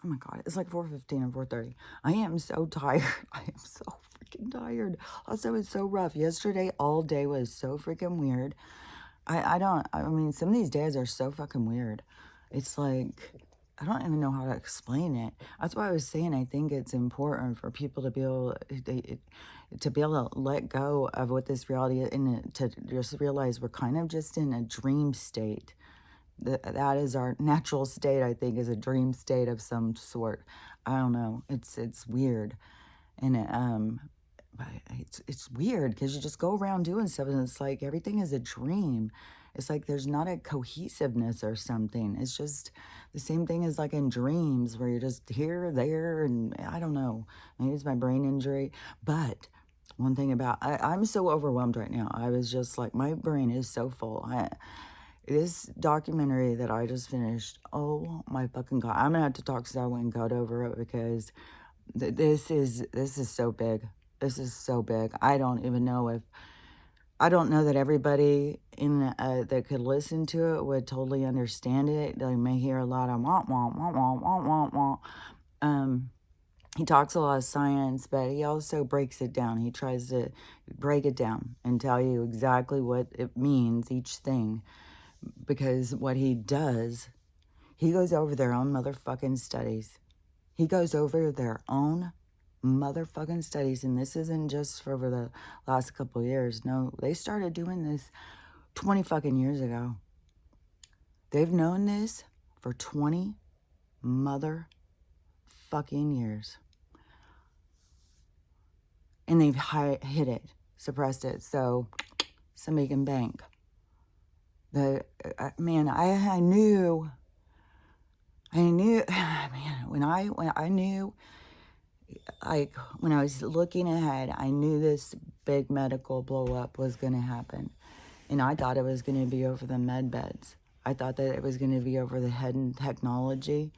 Oh my God, it's like 4:15 and 4:30. I am so tired. I am so freaking tired. Also, it's so rough. Yesterday, all day was so freaking weird. I mean, some of these days are so fucking weird. It's like, I don't even know how to explain it. That's why I was saying I think it's important for people to be able to be able to let go of what this reality is and to just realize we're kind of just in a dream state. That is our natural state, I think, is a dream state of some sort. I don't know. It's weird. And but it's weird because you just go around doing stuff and it's like everything is a dream. It's like there's not a cohesiveness or something. It's just the same thing as like in dreams where you're just here, there, and I don't know. Maybe it's my brain injury. But one thing about I'm so overwhelmed right now. I was just like my brain is so full. This documentary that I just finished, oh my fucking God. I'm gonna have to talk to Zoe and God over it because this is so big. This is so big. I don't even know if I don't know that everybody in that could listen to it would totally understand it. They may hear a lot of wah wah wah wah wah wah wah. Um, he talks a lot of science, but he also breaks it down. He tries to break it down and tell you exactly what it means, each thing, because what he does, he goes over their own motherfucking studies. He goes over their own motherfucking studies, and this isn't just for over the last couple of years. No, they started doing this 20 fucking years ago. They've known this for 20 motherfucking years. And they've hid it, suppressed it, so somebody can bank. Man, I knew, man, when I knew, like, when I was looking ahead, I knew this big medical blow up was going to happen. And I thought it was going to be over the med beds. I thought that it was going to be over the head and technology.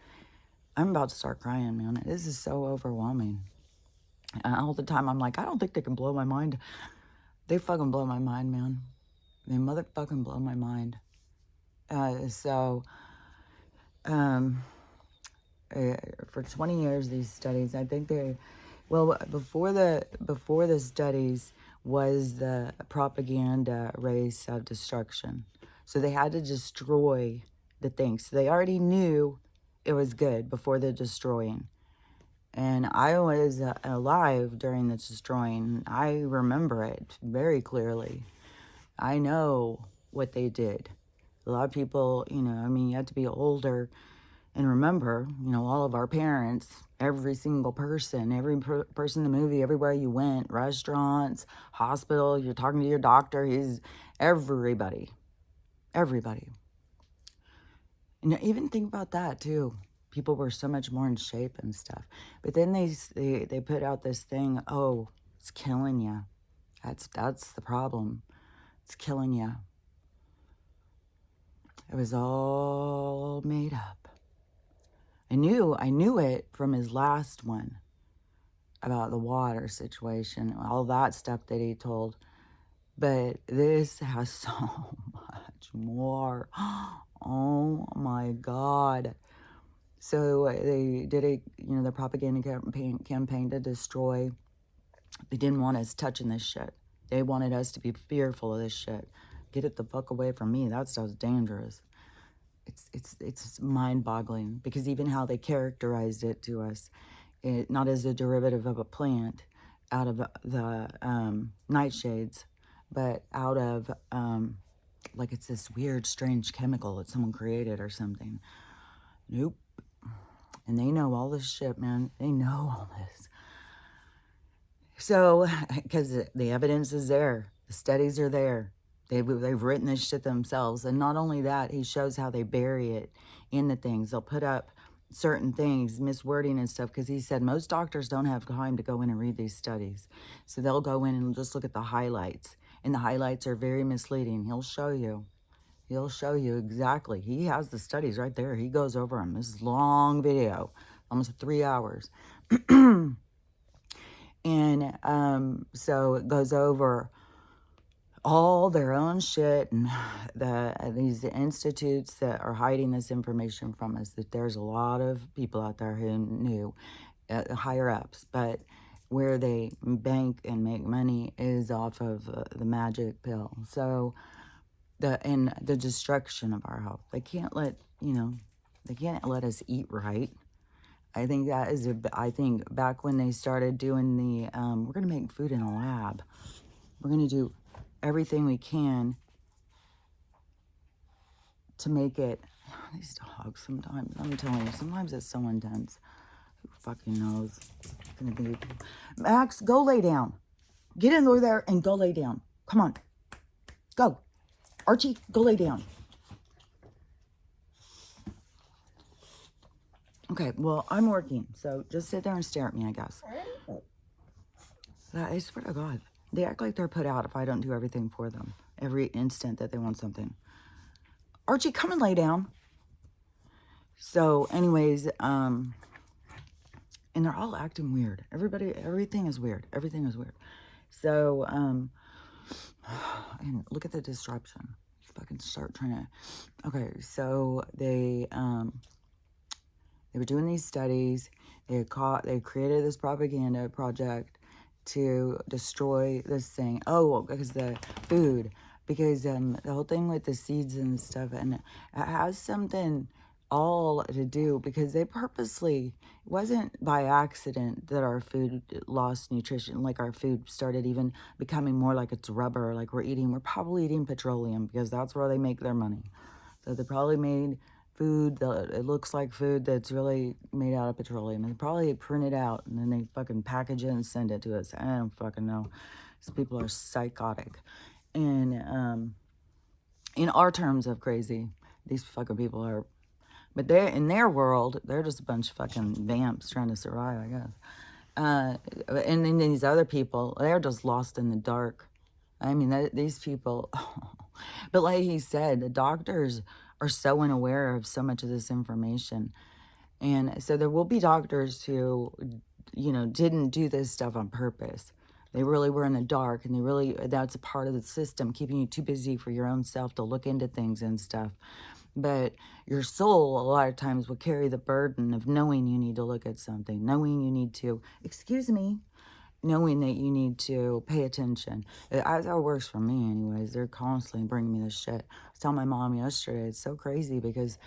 I'm about to start crying, man. This is so overwhelming. All the time, I'm like, I don't think they can blow my mind. They fucking blow my mind, man. They motherfucking blow my mind. Um, for 20 years, these studies, I think well, before the studies was the propaganda race of destruction. So they had to destroy the things. So they already knew it was good before the destroying. And I was alive during the destroying. I remember it very clearly. I know what they did. A lot of people, I mean, you have to be older and remember, all of our parents, every single person, every person in the movie, everywhere you went, restaurants, hospital, you're talking to your doctor, he's everybody. Everybody. And even think about that too. People were so much more in shape and stuff. But then they put out this thing, oh, it's killing you. That's the problem. It's killing you. It was all made up. I knew it from his last one about the water situation, all that stuff that he told. But this has so much more. Oh my God. So they did the propaganda campaign to destroy. They didn't want us touching this shit. They wanted us to be fearful of this shit. Get it the fuck away from me. That stuff's dangerous. It's mind-boggling because even how they characterized it to us, not as a derivative of a plant out of the nightshades, but out of like it's this weird, strange chemical that someone created or something. Nope. And they know all this shit, man. They know all this. So, because the evidence is there, the studies are there. They've written this shit themselves. And not only that, he shows how they bury it in the things. They'll put up certain things, miswording and stuff, because he said most doctors don't have time to go in and read these studies. So they'll go in and just look at the highlights. And the highlights are very misleading. He'll show you. He'll show you exactly. He has the studies right there. He goes over them. This is a long video, almost 3 hours. And so it goes over all their own shit, and these institutes that are hiding this information from us, that there's a lot of people out there who knew, higher ups, but where they bank and make money is off of the magic pill. So the destruction of our health. They can't let, they can't let us eat right. I think that is, I think back when they started doing the, we're going to make food in a lab. We're going to do everything we can to make it. These dogs sometimes, I'm telling you, sometimes it's so intense. Who fucking knows? It's gonna be... Max, go lay down. Get in over there and go lay down. Come on. Go. Archie, go lay down. Okay, well, I'm working, so just sit there and stare at me, I guess. I swear to God, they act like they're put out if I don't do everything for them. Every instant that they want something. Archie, come and lay down. So, anyways, and they're all acting weird. Everything is weird. Everything is weird. So, and look at the disruption. Fucking start trying to... Okay, so they were doing these studies. They created this propaganda project to destroy this thing. Oh, because the food. Because the whole thing with the seeds and stuff, and it has something all to do, because they purposely, it wasn't by accident that our food lost nutrition, like our food started even becoming more like it's rubber, like we're probably eating petroleum, because that's where they make their money. So they probably made food that it looks like food that's really made out of petroleum, and they probably print it out and then they fucking package it and send it to us. I don't fucking know. These people are psychotic. And in our terms of crazy, these fucking people are... But they're, in their world, they're just a bunch of fucking vamps trying to survive, I guess. And then these other people, they're just lost in the dark. I mean, these people... But like he said, the doctors are so unaware of so much of this information. And so there will be doctors who, didn't do this stuff on purpose. They really were in the dark, and that's a part of the system, keeping you too busy for your own self to look into things and stuff. But your soul, a lot of times, will carry the burden of knowing you need to look at something, knowing you need to, knowing that you need to pay attention. That's how it works for me anyways. They're constantly bringing me this shit. I was telling my mom yesterday, it's so crazy because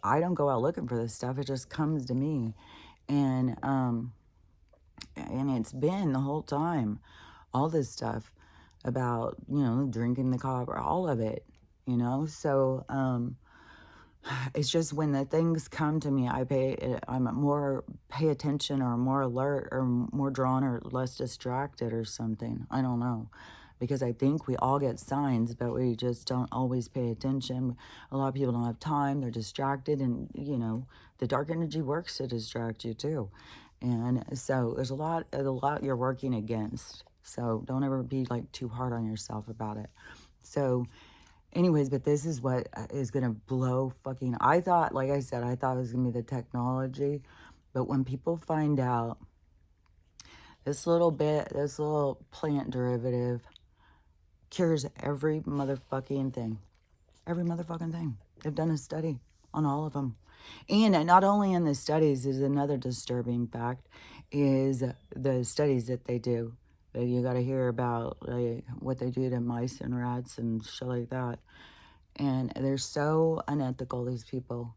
I don't go out looking for this stuff. It just comes to me. And it's been the whole time, all this stuff about, drinking the copper, all of it, So, it's just when the things come to me, I'm more pay attention, or more alert, or more drawn, or less distracted or something. I don't know. Because I think we all get signs, but we just don't always pay attention. A lot of people don't have time. They're distracted, and, the dark energy works to distract you too. And so there's a lot you're working against. So don't ever be like too hard on yourself about it. So anyways, but this is what is going to blow fucking... I thought, like I said, I thought it was going to be the technology. But when people find out this little plant derivative cures every motherfucking thing. Every motherfucking thing. They've done a study on all of them. And not only in the studies, is another disturbing fact, is the studies that they do. You got to hear about what they do to mice and rats and shit like that. And they're so unethical, these people.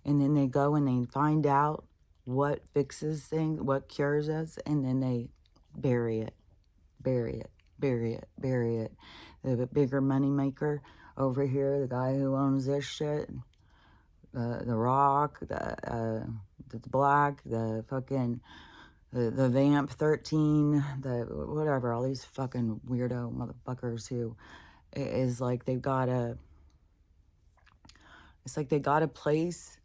And then they go and they find out what fixes things, what cures us, and then they bury it. Bury it. Bury it. Bury it. The bigger money maker over here, the guy who owns this shit, the Rock, the Black, the fucking... The Vamp 13, the whatever, all these fucking weirdo motherfuckers who is like they've got a... It's like they got a place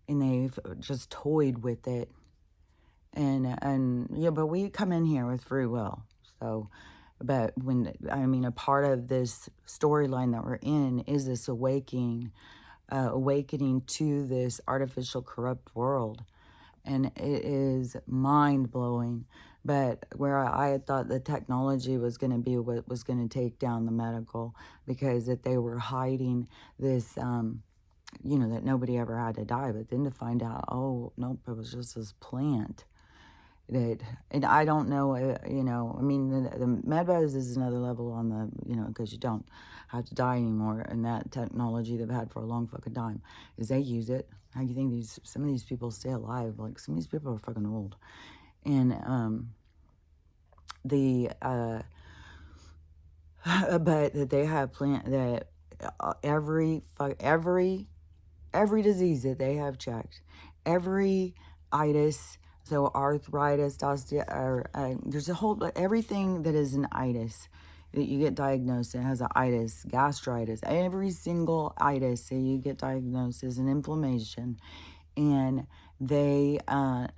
and they've just toyed with it. And yeah, but we come in here with free will. So, but a part of this storyline that we're in is this awakening to this artificial corrupt world. and it is mind-blowing. But where I had thought the technology was going to be what was going to take down the medical, because that they were hiding this, that nobody ever had to die. But then to find out, oh, nope, it was just this plant that, and I don't know, I mean, the MedBuzz is another level on the, because you don't have to die anymore. And that technology they've had for a long fucking time is they use it. How do you think some of these people stay alive? Like, some of these people are fucking old. And, but that they have that every disease that they have checked, every itis, so arthritis, there's a whole, everything that is an itis that you get diagnosed, it has an itis, gastritis, every single itis that you get diagnosed is an inflammation. And they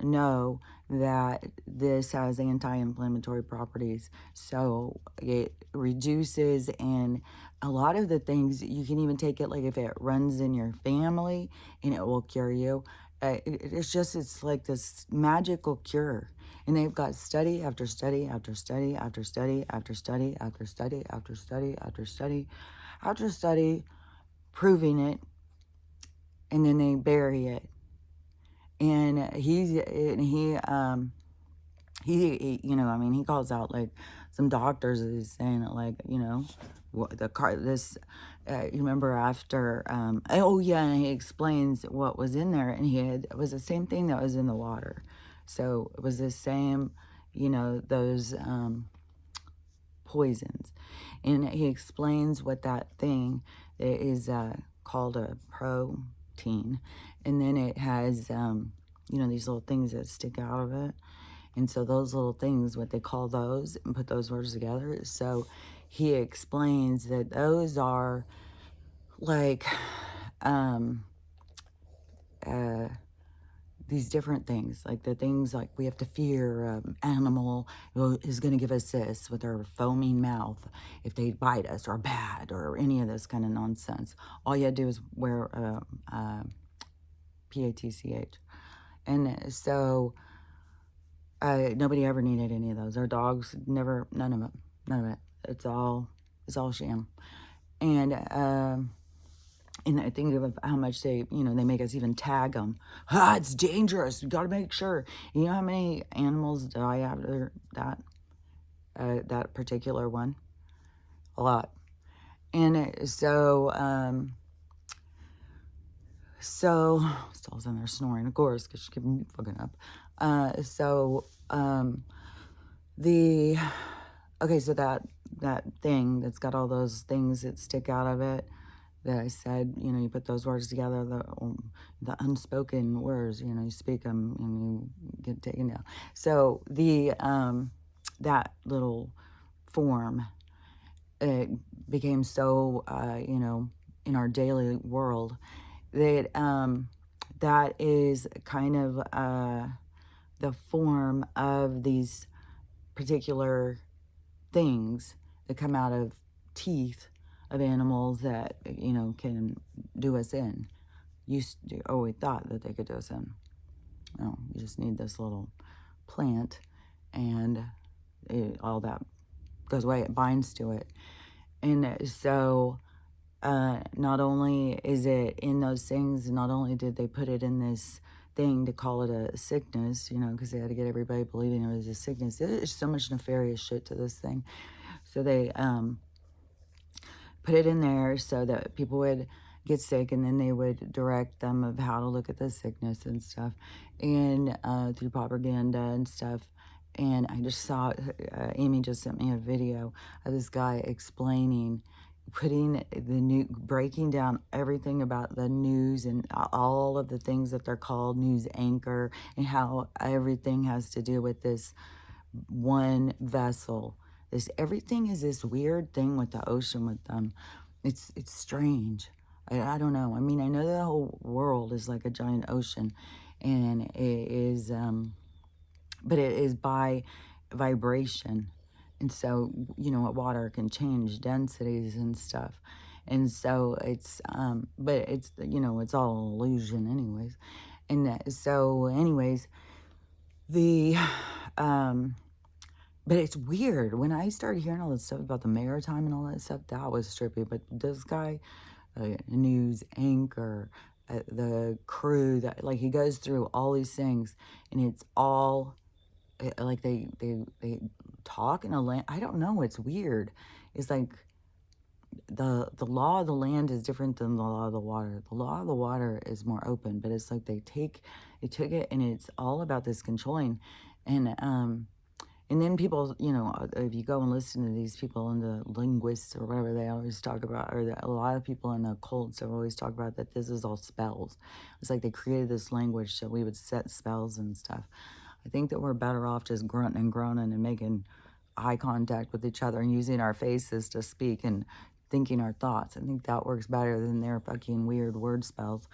know that this has anti-inflammatory properties, so it reduces. And a lot of the things, you can even take it, like if it runs in your family, and it will cure you. It's like this magical cure. And they've got study after study after study after study after study after study after study after study after study proving it, and then they bury it. And he I mean, he calls out like some doctors that he's saying that, like, you remember after, oh yeah, and he explains what was in there, and it was the same thing that was in the water. So it was the same, those poisons. And he explains what that thing is called a protein. And then it has, these little things that stick out of it. And so those little things, what they call those, and put those words together. So he explains that those are like these different things, like the things like we have to fear animal is going to give us this with their foaming mouth if they bite us, or bad, or any of this kind of nonsense. All you had to do is wear PATCH. And so nobody ever needed any of those. Our dogs never, none of it. It's all sham. And I think of how much they make us even tag them. It's dangerous. You got to make sure. You know how many animals die after that particular one? A lot. And so Stall's in there snoring, of course, because she kept fucking up. Okay, so that thing that's got all those things that stick out of it, that I said, you put those words together, the unspoken words, you speak them and you get taken down. So that little form, it became so, in our daily world, that is kind of the form of these particular things that come out of teeth of animals that, can do us in. We thought that they could do us in. No, you just need this little plant, and all that goes away. It binds to it. And so not only is it in those things, not only did they put it in this thing to call it a sickness, because they had to get everybody believing it was a sickness. There's so much nefarious shit to this thing. So they put it in there so that people would get sick, and then they would direct them of how to look at the sickness and stuff, and through propaganda and stuff. And I just saw, Amy just sent me a video of this guy explaining, breaking down everything about the news and all of the things that they're called news anchor, and how everything has to do with this one vessel. Everything is this weird thing with the ocean with them. It's strange. I don't know. I mean, I know the whole world is like a giant ocean, and it is, but it is by vibration. And so, water can change densities and stuff. And so it's, but it's, it's all illusion anyways. And so anyways, the, um, but it's weird. When I started hearing all this stuff about the maritime and all that stuff, that was trippy. But this guy, a news anchor, the crew, that like he goes through all these things, and it's all like they talk in a land. I don't know. It's weird. It's like the law of the land is different than the law of the water. The law of the water is more open, but it's like they took it, and it's all about this controlling, and then people, if you go and listen to these people and the linguists or whatever, they always talk about, or a lot of people in the cults have always talked about that this is all spells. It's like they created this language so we would set spells and stuff. I think that we're better off just grunting and groaning and making eye contact with each other and using our faces to speak and thinking our thoughts. I think that works better than their fucking weird word spells.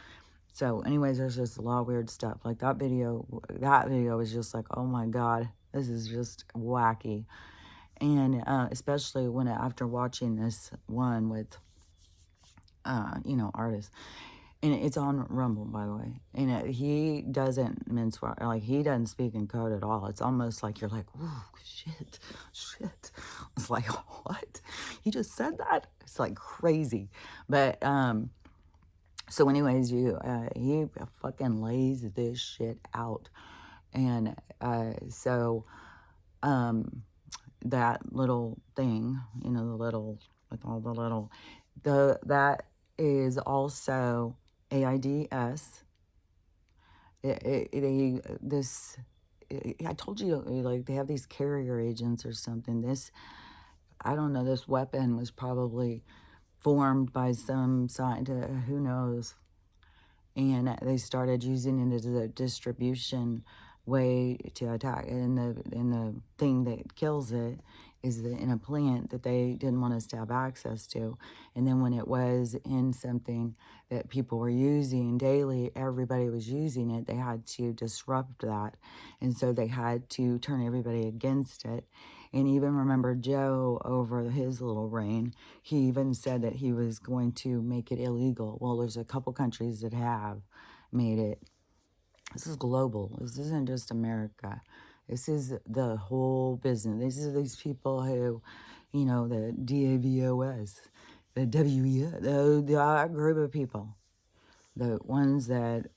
So anyways, there's just a lot of weird stuff. Like that video was just like, oh my God, this is just wacky. And especially when after watching this one with, artists. And it's on Rumble, by the way. And he doesn't mince words. Like, he doesn't speak in code at all. It's almost like you're like, ooh, shit. It's like, what? He just said that? It's like crazy. But, so anyways, he fucking lays this shit out. And so that little thing, the little, with all the little, that is also AIDS. I told you, like, they have these carrier agents or something. I don't know, this weapon was probably formed by some scientist, who knows, and they started using it as a distribution way to attack. And the thing that kills it is in a plant that they didn't want us to have access to. And then when it was in something that people were using daily, everybody was using it, they had to disrupt that. And so they had to turn everybody against it. And even remember Joe, over his little reign, he even said that he was going to make it illegal. Well, there's a couple countries that have made it. This is global. This isn't just America. This is the whole business. These are these people who, the DAVOS, the WES, that group of people, the ones that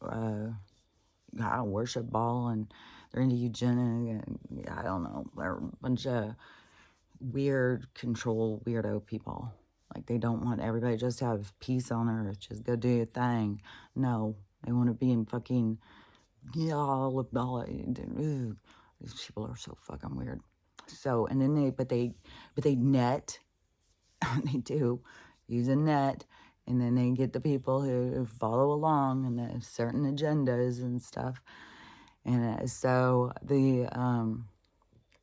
worship Baal, and they're into eugenics, and I don't know, they're a bunch of weird control weirdo people. Like, they don't want everybody just to have peace on earth, just go do your thing. No, they want to be in fucking, all these people are so fucking weird. So, and then they net, they do use a net, and then they get the people who follow along and the certain agendas and stuff. And so and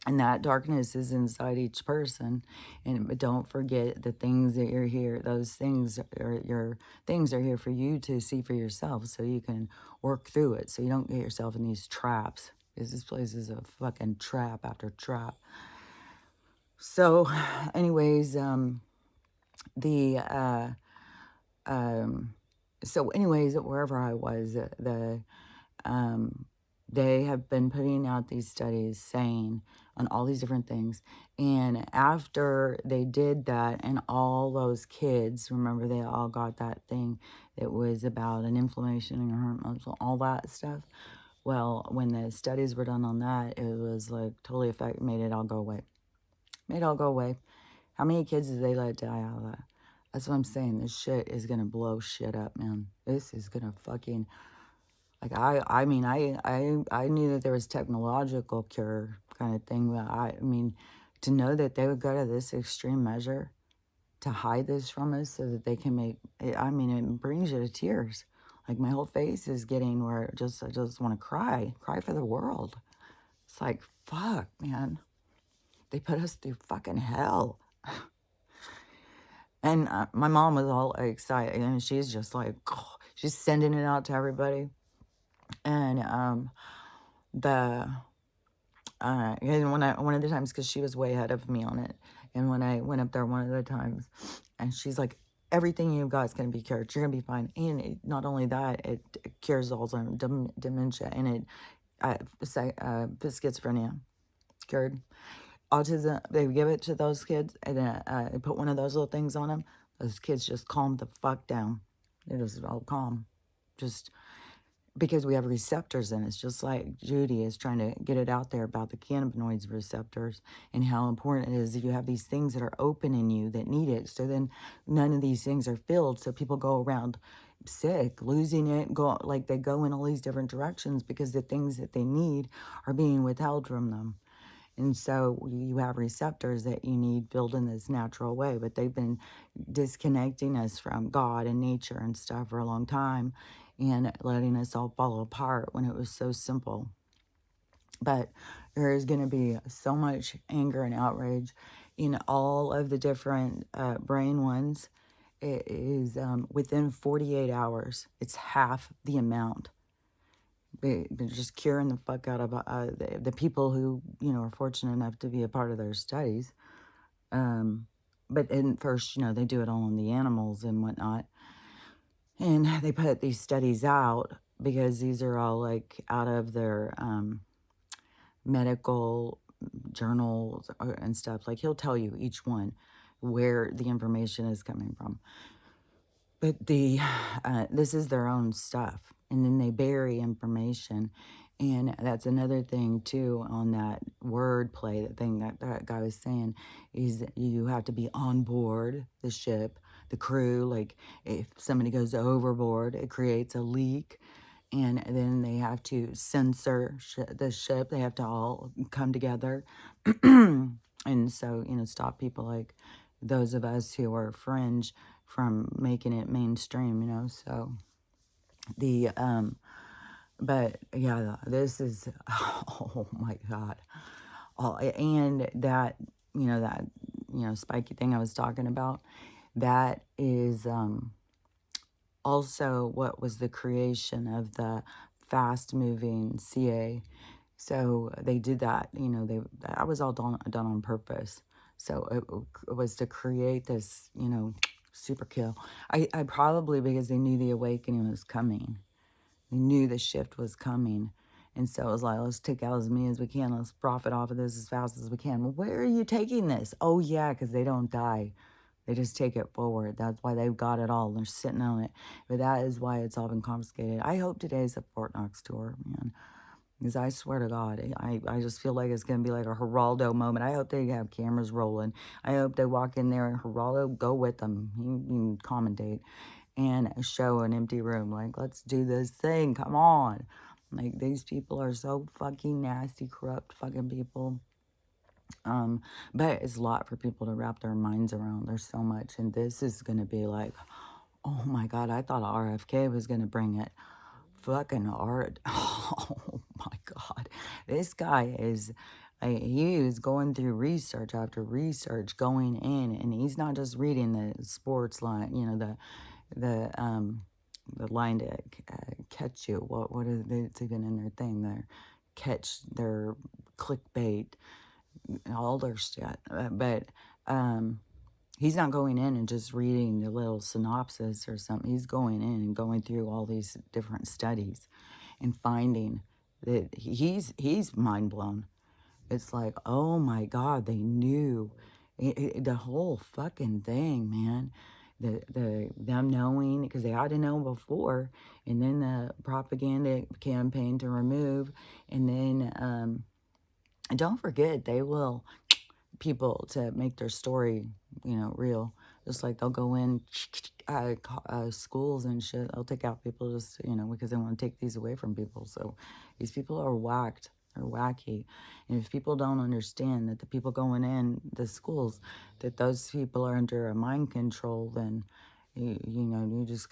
that darkness is inside each person. But don't forget the things that you're here. Those things are here for you to see for yourself, so you can work through it. So you don't get yourself in these traps, because this place is a fucking trap after trap. So, anyways, wherever I was, they have been putting out these studies saying on all these different things. And after they did that, and all those kids, remember, they all got that thing that was about an inflammation in your heart muscle, all that stuff. Well, when the studies were done on that, it was like totally made it all go away. Made it all go away. How many kids did they let die out of that? That's what I'm saying. This shit is gonna blow shit up, man. This is gonna fucking, like, I mean, I knew that there was technological cure kind of thing, but I mean, to know that they would go to this extreme measure to hide this from us so that they can make it, I mean, it brings you to tears. Like, my whole face is getting where I just want to cry for the world. It's like, fuck, man. They put us through fucking hell. And my mom was all excited, and she's just like, oh, she's sending it out to everybody. And and one of the times, because she was way ahead of me on it, and when I went up there one of the times, and she's like, everything you've got is going to be cured. You're going to be fine. And not only that, it cures Alzheimer's, dementia, and it schizophrenia cured. Autism, they give it to those kids, and they put one of those little things on them. Those kids just calm the fuck down. They just all calm. Just because we have receptors in it. It's just like Judy is trying to get it out there about the cannabinoids receptors and how important it is that you have these things that are open in you that need it. So then none of these things are filled. So people go around sick, losing it, like they go in all these different directions because the things that they need are being withheld from them. And so you have receptors that you need filled in this natural way, but they've been disconnecting us from God and nature and stuff for a long time and letting us all fall apart when it was so simple. But there is going to be so much anger and outrage in all of the different brain ones. It is within 48 hours, it's half the amount. They're just curing the fuck out of the people who, are fortunate enough to be a part of their studies. But in first, they do it all on the animals and whatnot. And they put these studies out because these are all like out of their medical journals and stuff. Like he'll tell you each one where the information is coming from. But this is their own stuff. And then they bury information. And that's another thing, too, on that word play, that thing that guy was saying, is that you have to be on board the ship, the crew. Like, if somebody goes overboard, it creates a leak. And then they have to censor the ship. They have to all come together. And so, stop people like those of us who are fringe from making it mainstream, so but yeah, this is, oh my God. And that, spiky thing I was talking about, that is also what was the creation of the fast moving CA. So they did that, that was all done on purpose. So it was to create this, super kill. I probably, because they knew the awakening was coming. They knew the shift was coming. And so it was like, let's take out as many as we can. Let's profit off of this as fast as we can. Well, where are you taking this? Oh, yeah, because they don't die. They just take it forward. That's why they've got it all. They're sitting on it. But that is why it's all been confiscated. I hope today's a Fort Knox tour, man. Because I swear to God, I just feel like it's going to be like a Geraldo moment. I hope they have cameras rolling. I hope they walk in there and Geraldo, go with them. He can commentate and show an empty room. Like, let's do this thing. Come on. Like, these people are so fucking nasty, corrupt fucking people. But it's a lot for people to wrap their minds around. There's so much. And this is going to be like, oh my God, I thought RFK was going to bring it. Fucking art. Oh my God. This guy is, he is going through research after research, going in, and he's not just reading the sports line, the line to catch you. What is it? It's even in their thing. Their clickbait, all their shit. But he's not going in and just reading the little synopsis or something. He's going in and going through all these different studies and finding that he's mind blown. It's like, oh my God, they knew the whole fucking thing, man. Them knowing, because they had to know before, and then the propaganda campaign to remove, and then don't forget, they will people to make their story, real. Just like they'll go in schools and shit. They'll take out people just, because they want to take these away from people. So these people are whacked. They're wacky. And if people don't understand that the people going in the schools, that those people are under a mind control, then, you just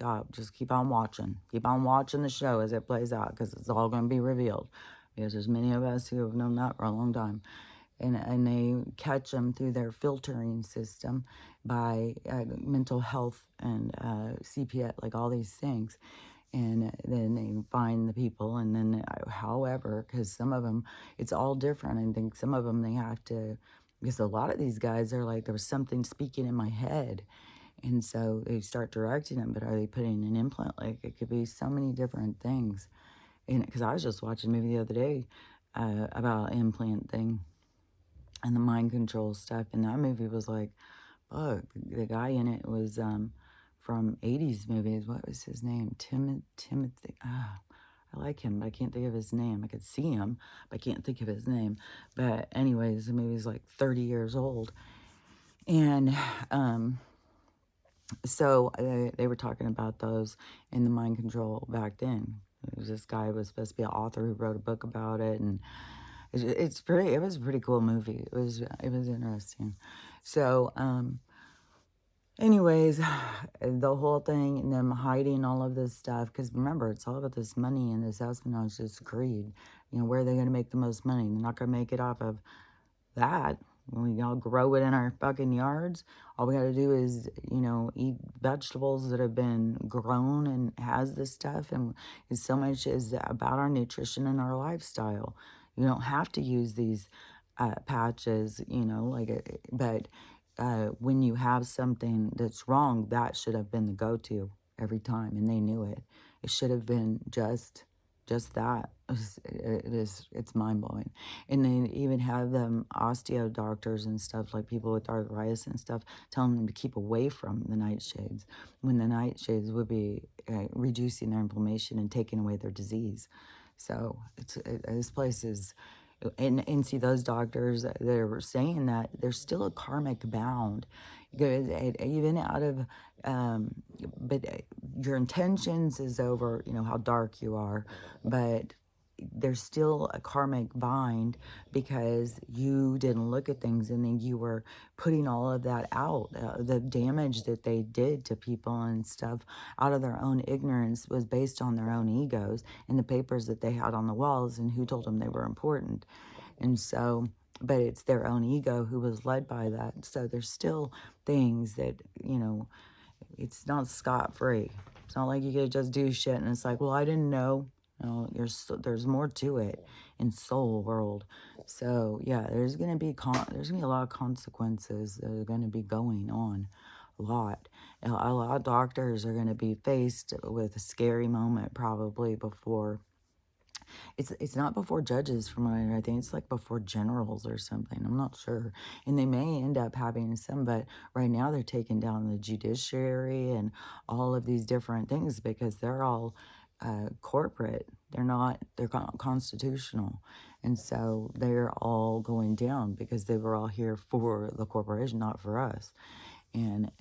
keep on watching. Keep on watching the show as it plays out, because it's all going to be revealed. Because there's many of us who have known that for a long time. And they catch them through their filtering system by mental health and CPS, like all these things. And then they find the people, and then, however, because some of them, it's all different. I think some of them they have to, because a lot of these guys are like, there was something speaking in my head. And so they start directing them, but are they putting an implant? Like, it could be so many different things. And because I was just watching a movie the other day about implant thing and the mind control stuff. And that movie was like, fuck, the guy in it was from 80s movies. What was his name? Timothy. I like him, but I can't think of his name. I could see him, but I can't think of his name. But anyways, the movie's like 30 years old. And so they were talking about those in the mind control back then. It was this guy who was supposed to be an author who wrote a book about it, and it was a pretty cool movie. It was interesting. So anyways, the whole thing and them hiding all of this stuff, because remember, it's all about this money and this espionage, this greed. You know, where are they going to make the most money? They're not going to make it off of that. We all grow it in our fucking yards. All we got to do is, you know, eat vegetables that have been grown and has this stuff. And so much is about our nutrition and our lifestyle. You don't have to use these patches, you know, like, but when you have something that's wrong, that should have been the go-to every time, and they knew it. It should have been just that. It's mind-blowing. And they even have them osteo doctors and stuff, like people with arthritis and stuff, telling them to keep away from the nightshades, when the nightshades would be reducing their inflammation and taking away their disease. So this place is, and see those doctors that are saying that, there's still a karmic bound. Even out of, but your intentions is over, you know, how dark you are, but there's still a karmic bind because you didn't look at things, and then you were putting all of that out. The damage that they did to people and stuff out of their own ignorance was based on their own egos and the papers that they had on the walls and who told them they were important. And so, but it's their own ego who was led by that. So there's still things that, you know, it's not scot-free. It's not like you could just do shit and it's like, well, I didn't know. No, there's more to it in soul world. So yeah, there's gonna be a lot of consequences that are gonna be going on. A lot. A lot of doctors are gonna be faced with a scary moment probably before. It's not before judges, from what I think. It's like before generals or something. I'm not sure. And they may end up having some, but right now they're taking down the judiciary and all of these different things because they're all corporate. They're constitutional. And so they're all going down because they were all here for the corporation, not for us. And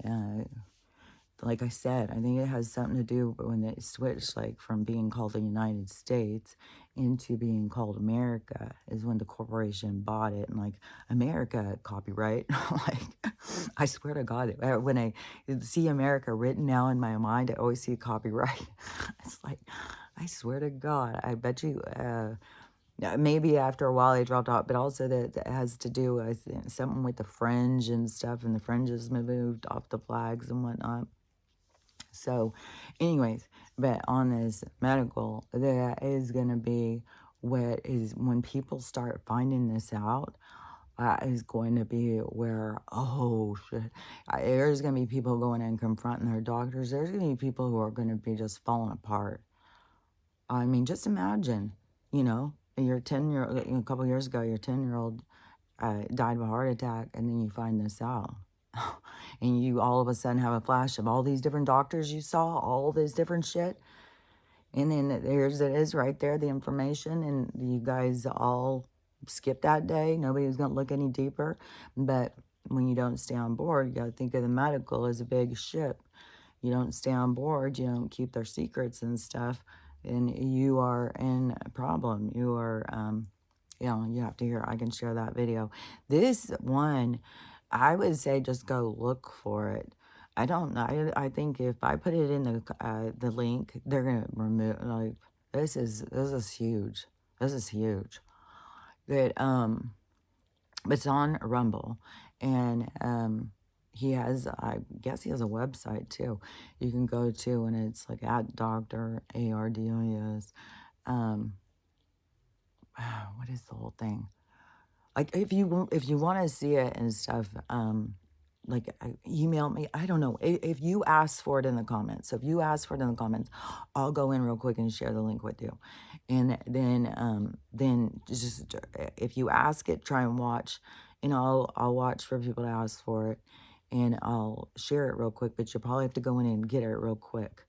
like I said, I think it has something to do when they switched, like, from being called the United States into being called America, is when the corporation bought it. And like, America copyright, like, I swear to God, when I see America written now in my mind, I always see copyright. It's like, I swear to God, I bet you, maybe after a while they dropped off, but also that has to do with something with the fringe and stuff, and the fringes moved off the flags and whatnot. So, anyways, but on this medical, there is going to be what is when people start finding this out, is going to be where, oh shit, there's going to be people going in confronting their doctors. There's going to be people who are going to be just falling apart. I mean, just imagine, you know, your 10-year-old, a couple years ago, your 10-year-old died of a heart attack, and then you find this out. And you all of a sudden have a flash of all these different doctors you saw, all this different shit. And then there's it is right there, the information, and you guys all skip that day. Nobody was going to look any deeper. But when you don't stay on board, you got to think of the medical as a big ship. You don't stay on board, you don't keep their secrets and stuff, and you are in a problem. You are, you know, you have to hear, I can share that video. This one, I would say just go look for it. I don't know. I think if I put it in the link, they're gonna remove, like, this is huge. This is huge. That but it's on Rumble, and he has, I guess he has a website too. You can go to, and it's like at Dr. ARDOS. What is the whole thing? Like, if you want to see it and stuff, like email me. I don't know if you ask for it in the comments. So if you ask for it in the comments, I'll go in real quick and share the link with you. And then just if you ask it, try and watch, and I'll watch for people to ask for it, and I'll share it real quick. But you'll probably have to go in and get it real quick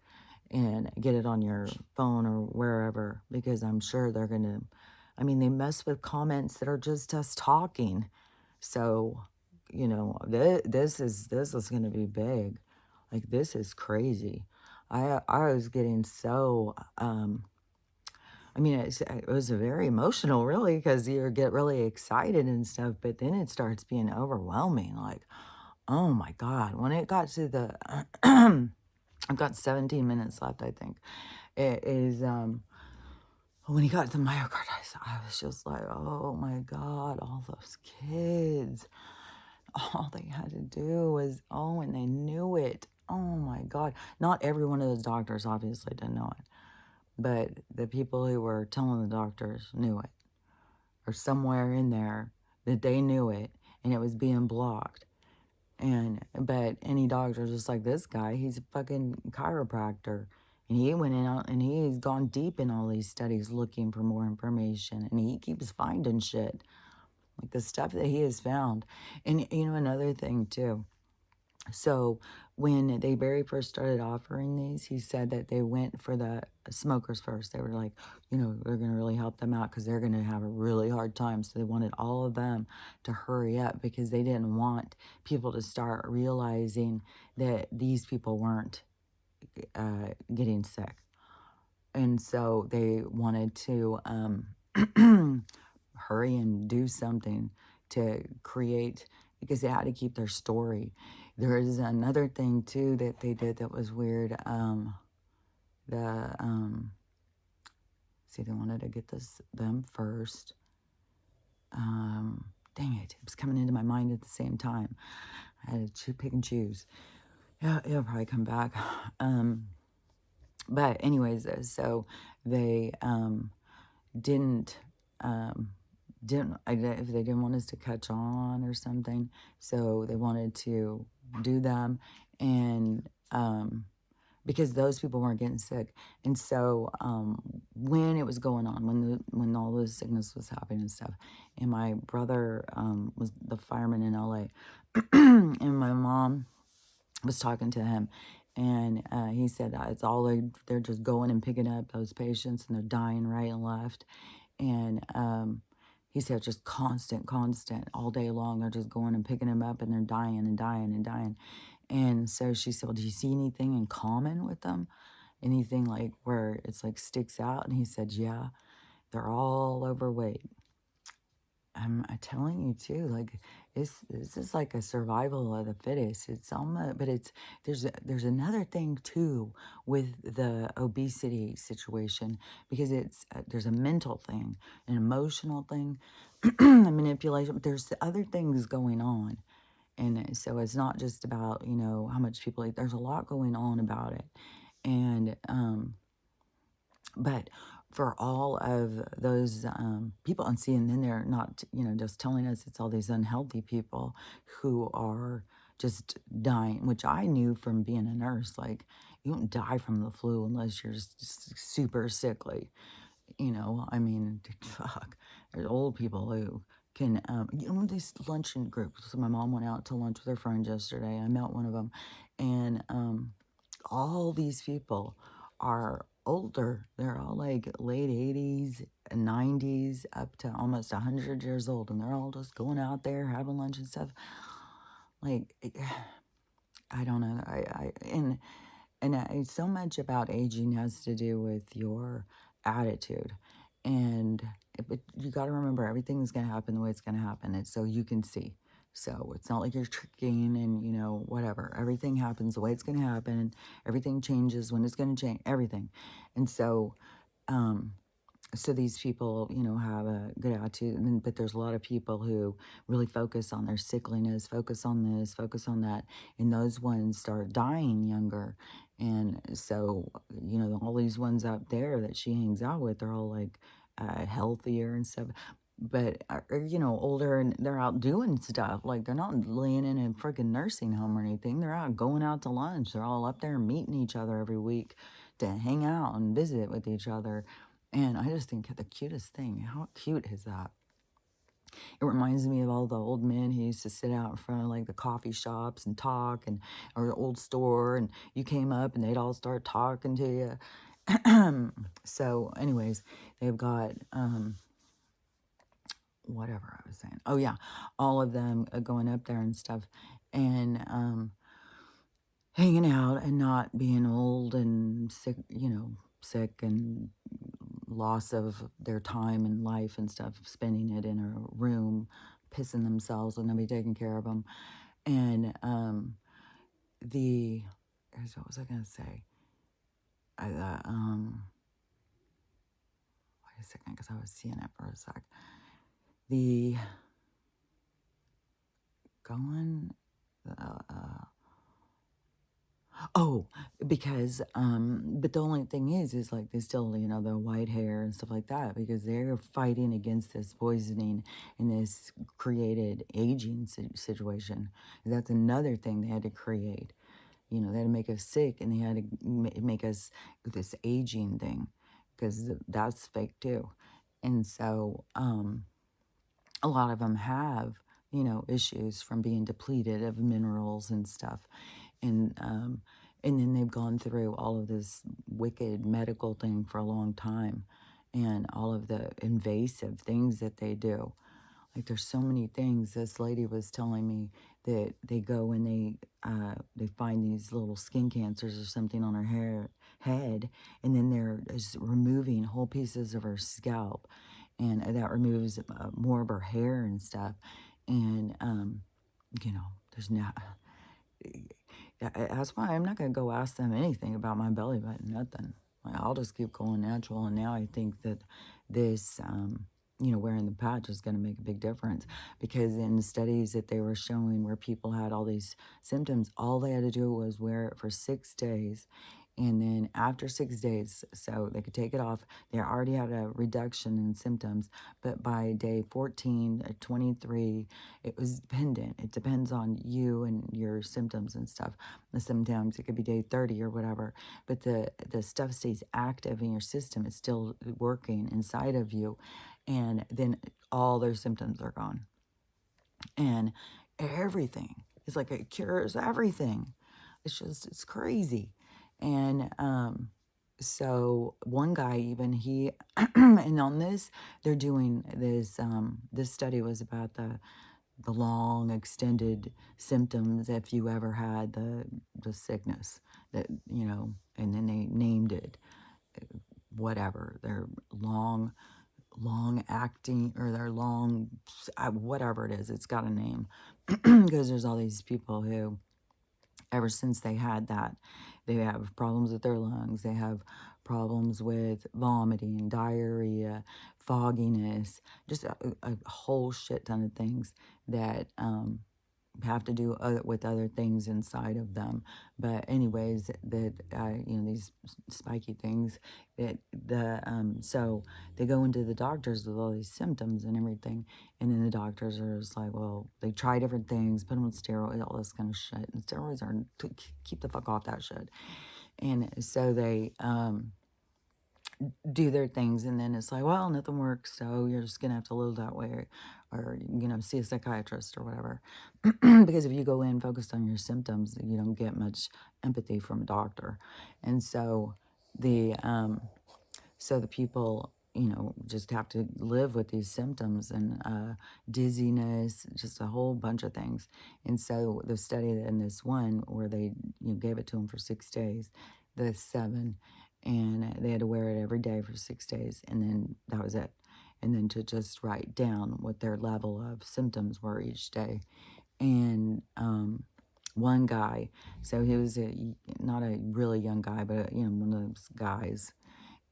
and get it on your phone or wherever, because I'm sure they're gonna. I mean, they mess with comments that are just us talking. So, this is going to be big. Like, this is crazy. I was getting so I mean, it was very emotional, really, because you get really excited and stuff, but then it starts being overwhelming. Like, oh my God, when it got to the I've got 17 minutes left, I think. It is when he got to the myocarditis, I was just like, oh my God, all those kids. All they had to do was, oh, and they knew it. Oh my God. Not every one of those doctors obviously didn't know it, but the people who were telling the doctors knew it, or somewhere in there that they knew it, and it was being blocked. But any doctor, just like this guy, he's a fucking chiropractor. And he went in out and he's gone deep in all these studies looking for more information. And he keeps finding shit. Like the stuff that he has found. And another thing too. So when they very first started offering these, he said that they went for the smokers first. They were like, they're going to really help them out because they're going to have a really hard time. So they wanted all of them to hurry up because they didn't want people to start realizing that these people weren't getting sick. And so they wanted to hurry and do something to create, because they had to keep their story. There is another thing too that they did that was weird. See, they wanted to get them first. Dang it was coming into my mind at the same time. I had to pick and choose. Yeah, it'll probably come back. But anyways, so they didn't if they didn't want us to catch on or something, so they wanted to do them, and because those people weren't getting sick. And so when it was going on, when all this sickness was happening and stuff, and my brother was the fireman in LA, and my mom was talking to him, and he said that it's all they're just going and picking up those patients, and they're dying right and left. And he said just constant all day long. They're just going and picking them up, and they're dying and dying and dying. And so she said, well, do you see anything in common with them? Anything like where it's like sticks out? And he said, yeah, they're all overweight. I'm telling you too, like this is like a survival of the fittest. It's almost, but there's another thing too with the obesity situation, because there's a mental thing, an emotional thing, a manipulation, but there's other things going on. And so it's not just about, how much people eat. There's a lot going on about it. And but for all of those people, and see, and then they're not, just telling us it's all these unhealthy people who are just dying, which I knew from being a nurse. Like, you don't die from the flu unless you're just super sickly. I mean, fuck. There's old people who can, these luncheon groups. So my mom went out to lunch with her friend yesterday. I met one of them, and all these people are older. They're all like late 80s and 90s up to almost 100 years old, and they're all just going out there having lunch and stuff. Like, I don't know. So much about aging has to do with your attitude. But you got to remember, everything's going to happen the way it's going to happen. It's so you can see. So it's not like you're tricking and, whatever. Everything happens the way it's going to happen. And everything changes when it's going to change. Everything. And so, so these people, have a good attitude, but there's a lot of people who really focus on their sickliness, focus on this, focus on that, and those ones start dying younger. And so, all these ones out there that she hangs out with, they're all like healthier and stuff. but are, you know, older and they're out doing stuff. Like they're not laying in a freaking nursing home or anything. They're out going out to lunch. They're all up there meeting each other every week to hang out and visit with each other. And I just think the cutest thing. How cute is that? It reminds me of all the old men who used to sit out in front of like the coffee shops and talk, and or the old store, and you came up and they'd all start talking to you. So anyways, they've got whatever I was saying. Oh yeah, all of them going up there and stuff, and hanging out and not being old and sick, you know, sick and loss of their time and life and stuff, spending it in a room, pissing themselves with nobody taking care of them. And the what was I gonna say? I wait a second, because I was seeing it for a sec. The going oh, because but the only thing is like they still, you know, the white hair and stuff like that, because they're fighting against this poisoning and this created aging situation. That's another thing they had to create. You know, they had to make us sick, and they had to make us this aging thing, because that's fake too. And so a lot of them have, you know, issues from being depleted of minerals and stuff. And then they've gone through all of this wicked medical thing for a long time, and all of the invasive things that they do. Like there's so many things. This lady was telling me that they go and they find these little skin cancers or something on her head, and then they're just removing whole pieces of her scalp, and that removes more of her hair and stuff. And you know, there's not. That's why I'm not gonna go ask them anything about my belly button. Nothing. Like, I'll just keep going natural. And now I think that this, you know, wearing the patch is going to make a big difference, because in the studies that they were showing where people had all these symptoms, all they had to do was wear it for 6 days. And then after 6 days, so they could take it off, they already had a reduction in symptoms. But by day 14, 23, it was dependent. It depends on you and your symptoms and stuff. Sometimes it could be day 30 or whatever. But the stuff stays active in your system. It's still working inside of you. And then all their symptoms are gone. And everything. It's like it cures everything. It's crazy. And so one guy, even he, and on this, they're doing this, this study was about the long extended symptoms if you ever had the sickness that, you know, and then they named it whatever, their long acting, or their long whatever it is, it's got a name. Because there's all these people who, ever since they had that, they have problems with their lungs, they have problems with vomiting, diarrhea, fogginess, just a whole shit ton of things that have to do with other things inside of them. But anyways, that you know, these spiky things that so they go into the doctors with all these symptoms and everything, and then the doctors are just like, well, they try different things, put them on steroids, all this kind of shit, and steroids are keep the fuck off that shit. And so they do their things, and then it's like, well, nothing works, so you're just gonna have to live that way, or you know, see a psychiatrist or whatever. Because if you go in focused on your symptoms, you don't get much empathy from a doctor. And so the people, you know, just have to live with these symptoms, and dizziness, just a whole bunch of things. And so the study in this one where they, you know, gave it to them for 6 days, the 7, and they had to wear it every day for 6 days, and then that was it. And then to just write down what their level of symptoms were each day. And one guy, so he was not a really young guy, but you know, one of those guys,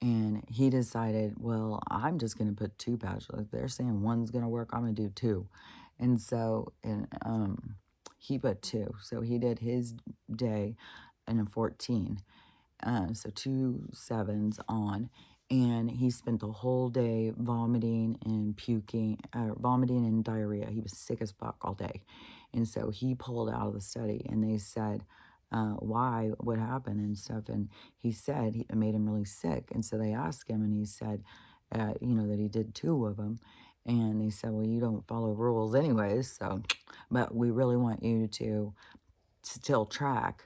and he decided, well, I'm just going to put 2 patches. If they're saying one's going to work, I'm going to do 2. And so, and he put 2. So he did his day in a 14. So 2 7s on. And he spent the whole day vomiting and puking, vomiting and diarrhea. He was sick as fuck all day. And so he pulled out of the study, and they said, why, what happened and stuff. And he said it made him really sick. And so they asked him, and he said, that he did 2 of them. And they said, well, you don't follow rules anyways. So, but we really want you to still track,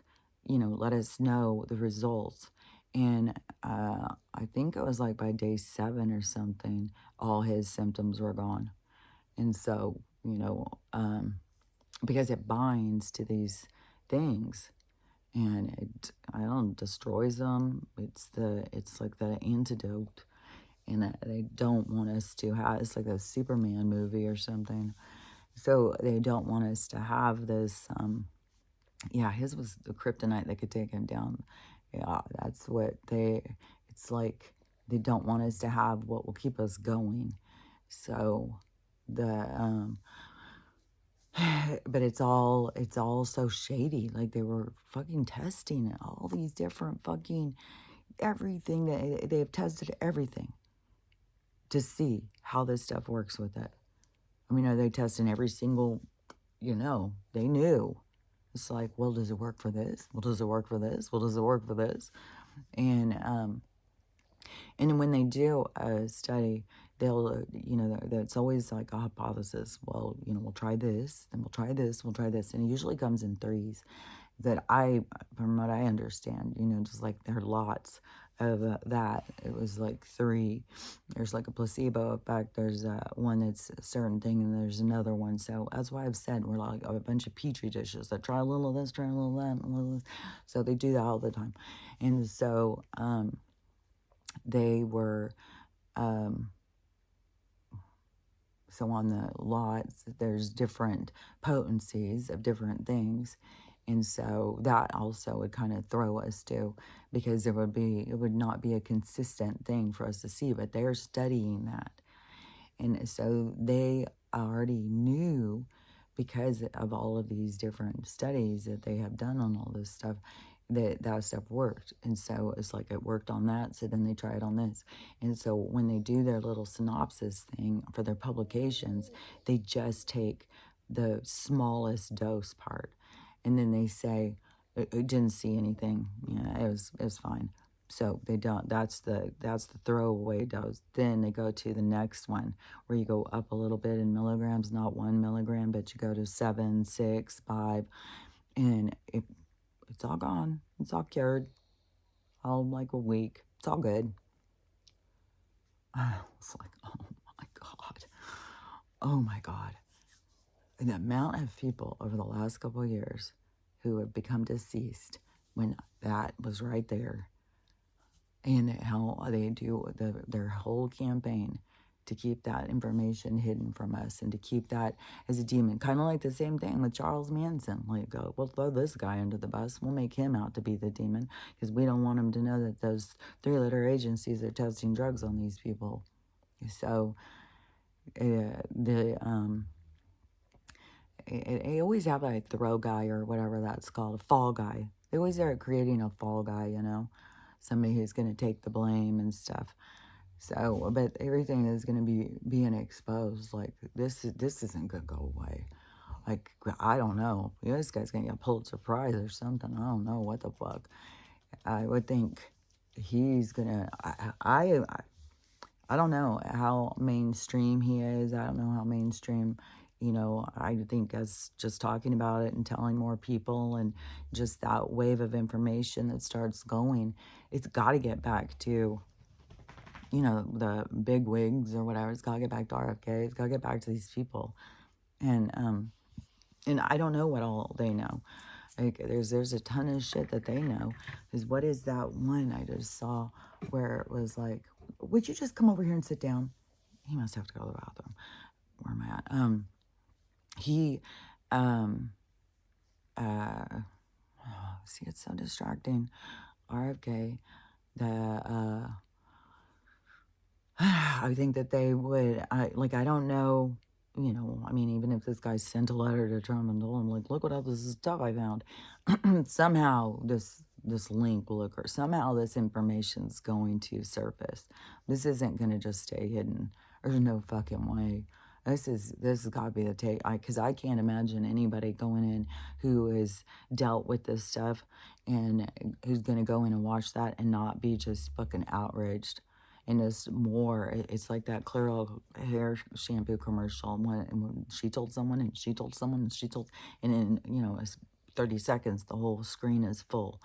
let us know the results. And I think it was like by day 7 or something, all his symptoms were gone. And so, because it binds to these things, and I don't destroys them. It's like the antidote, and they don't want us to have. It's like a Superman movie or something. So they don't want us to have this. Yeah, his was the kryptonite that could take him down. Yeah, that's what it's like they don't want us to have what will keep us going. So the, but it's all so shady. Like they were fucking testing all these different fucking everything that they have tested everything to see how this stuff works with it. I mean, are they testing every single, they knew. It's like, well, does it work for this? Well, does it work for this? Well, does it work for this? And when they do a study, they'll, it's always like a hypothesis. Well, we'll try this, then we'll try this, we'll try this. And it usually comes in threes from what I understand, just like there are lots of that. It was like 3. There's like a placebo effect. There's one that's a certain thing, and there's another one. So that's why I've said we're like a bunch of petri dishes that try a little of this, try a little of that, a little of this. So they do that all the time. And so they were, so on the lots, there's different potencies of different things. And so that also would kind of throw us too, because it would not be a consistent thing for us to see, but they're studying that. And so they already knew, because of all of these different studies that they have done on all this stuff, that stuff worked. And so it's like it worked on that, so then they try it on this. And so when they do their little synopsis thing for their publications, they just take the smallest dose part, and then they say it didn't see anything. Yeah, it was fine. So they don't. That's the throwaway dose. Then they go to the next one where you go up a little bit in milligrams, not 1 milligram, but you go to 7, 6, 5, and it's all gone. It's all cured. All like a week. It's all good. It's like, oh my God. Oh my God. And the amount of people over the last couple of years who have become deceased when that was right there, and how they do their whole campaign to keep that information hidden from us and to keep that as a demon. Kind of like the same thing with Charles Manson. Like, we'll throw this guy under the bus. We'll make him out to be the demon because we don't want him to know that those 3-letter agencies are testing drugs on these people. So they always have a throw guy or whatever that's called, a fall guy. They always are creating a fall guy, somebody who's going to take the blame and stuff. So, but everything is going to be being exposed. Like, this isn't going to go away. Like, I don't know. This guy's going to get a Pulitzer Prize or something. I don't know what the fuck. I would think he's going to, I don't know how mainstream he is. I don't know how mainstream, I think as just talking about it and telling more people and just that wave of information that starts going, it's got to get back to, the big wigs or whatever. It's got to get back to RFK. It's got to get back to these people. And I don't know what all they know. Like, there's a ton of shit that they know. Because what is that one I just saw where it was like, would you just come over here and sit down? He must have to go to the bathroom. Where am I at? See, it's so distracting. RFK, I think that they would, I don't know, I mean, even if this guy sent a letter to Trump and told him, like, look what all this stuff I found. Somehow this this link will occur. Somehow this information's going to surface. This isn't going to just stay hidden. There's no fucking way. This has got to be the take. Because I can't imagine anybody going in who has dealt with this stuff and who's going to go in and watch that and not be just fucking outraged. And it's more, it's like that Clairol hair shampoo commercial. When she told someone and she told someone and she told, and in, 30 seconds, the whole screen is full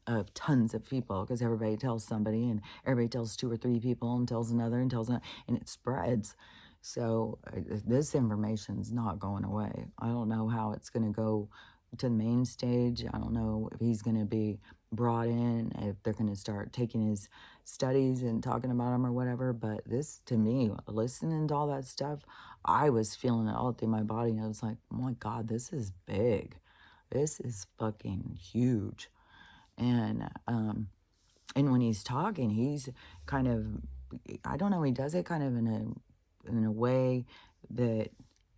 of tons of people because everybody tells somebody and everybody tells 2 or 3 people and tells another and tells another, and it spreads. So this information's not going away. I don't know how it's going to go to the main stage. I don't know if he's going to be brought in, if they're going to start taking his studies and talking about him or whatever. But this, to me, listening to all that stuff, I was feeling it all through my body. And I was like, oh my God, this is big. This is fucking huge. And when he's talking, he's kind of, I don't know, he does it kind of in a way that,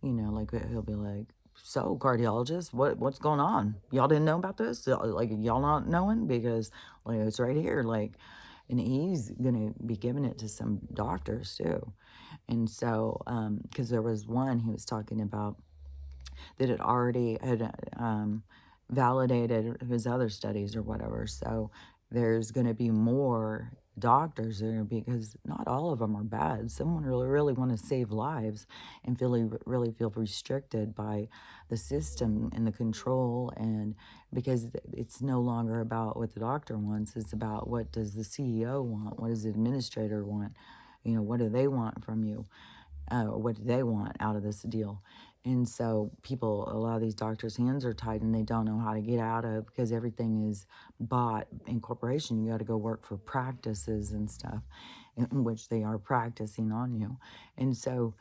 like he'll be like, so cardiologist, what's going on? Y'all didn't know about this? Like, y'all not knowing? Because like it's right here. Like, and he's gonna be giving it to some doctors too. And so, because there was one he was talking about that had already had validated his other studies or whatever. So there's going to be more doctors there because not all of them are bad. Someone really want to save lives and really feel restricted by the system and the control, and because it's no longer about what the doctor wants, it's about what does the CEO want, what does the administrator want, what do they want from you, what do they want out of this deal. And so a lot of these doctors' hands are tied and they don't know how to get out of, because everything is bought in corporation. You got to go work for practices and stuff in which they are practicing on you. And so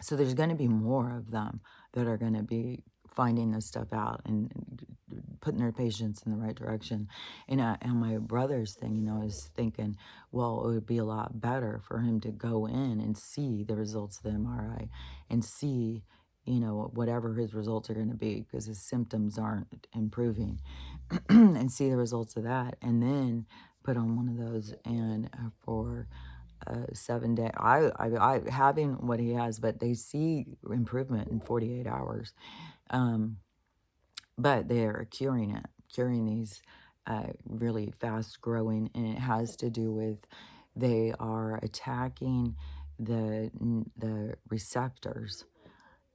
so there's going to be more of them that are going to be finding this stuff out and putting their patients in the right direction. And my brother's thing, I was thinking, well, it would be a lot better for him to go in and see the results of the MRI and see, whatever his results are going to be, because his symptoms aren't improving, and see the results of that, and then put on one of those and for 7 day. I having what he has, but they see improvement in 48 hours. But they're curing these really fast growing, and it has to do with they are attacking the receptors,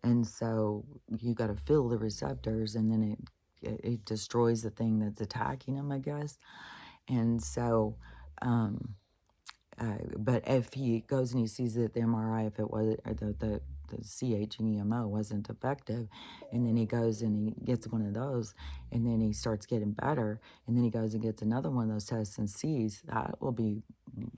and so you got to fill the receptors, and then it destroys the thing that's attacking them, I guess. And so, but if he goes and he sees that the MRI, if it was, or the CH and EMO wasn't effective, and then he goes and he gets one of those, and then he starts getting better, and then he goes and gets another one of those tests and sees, that will be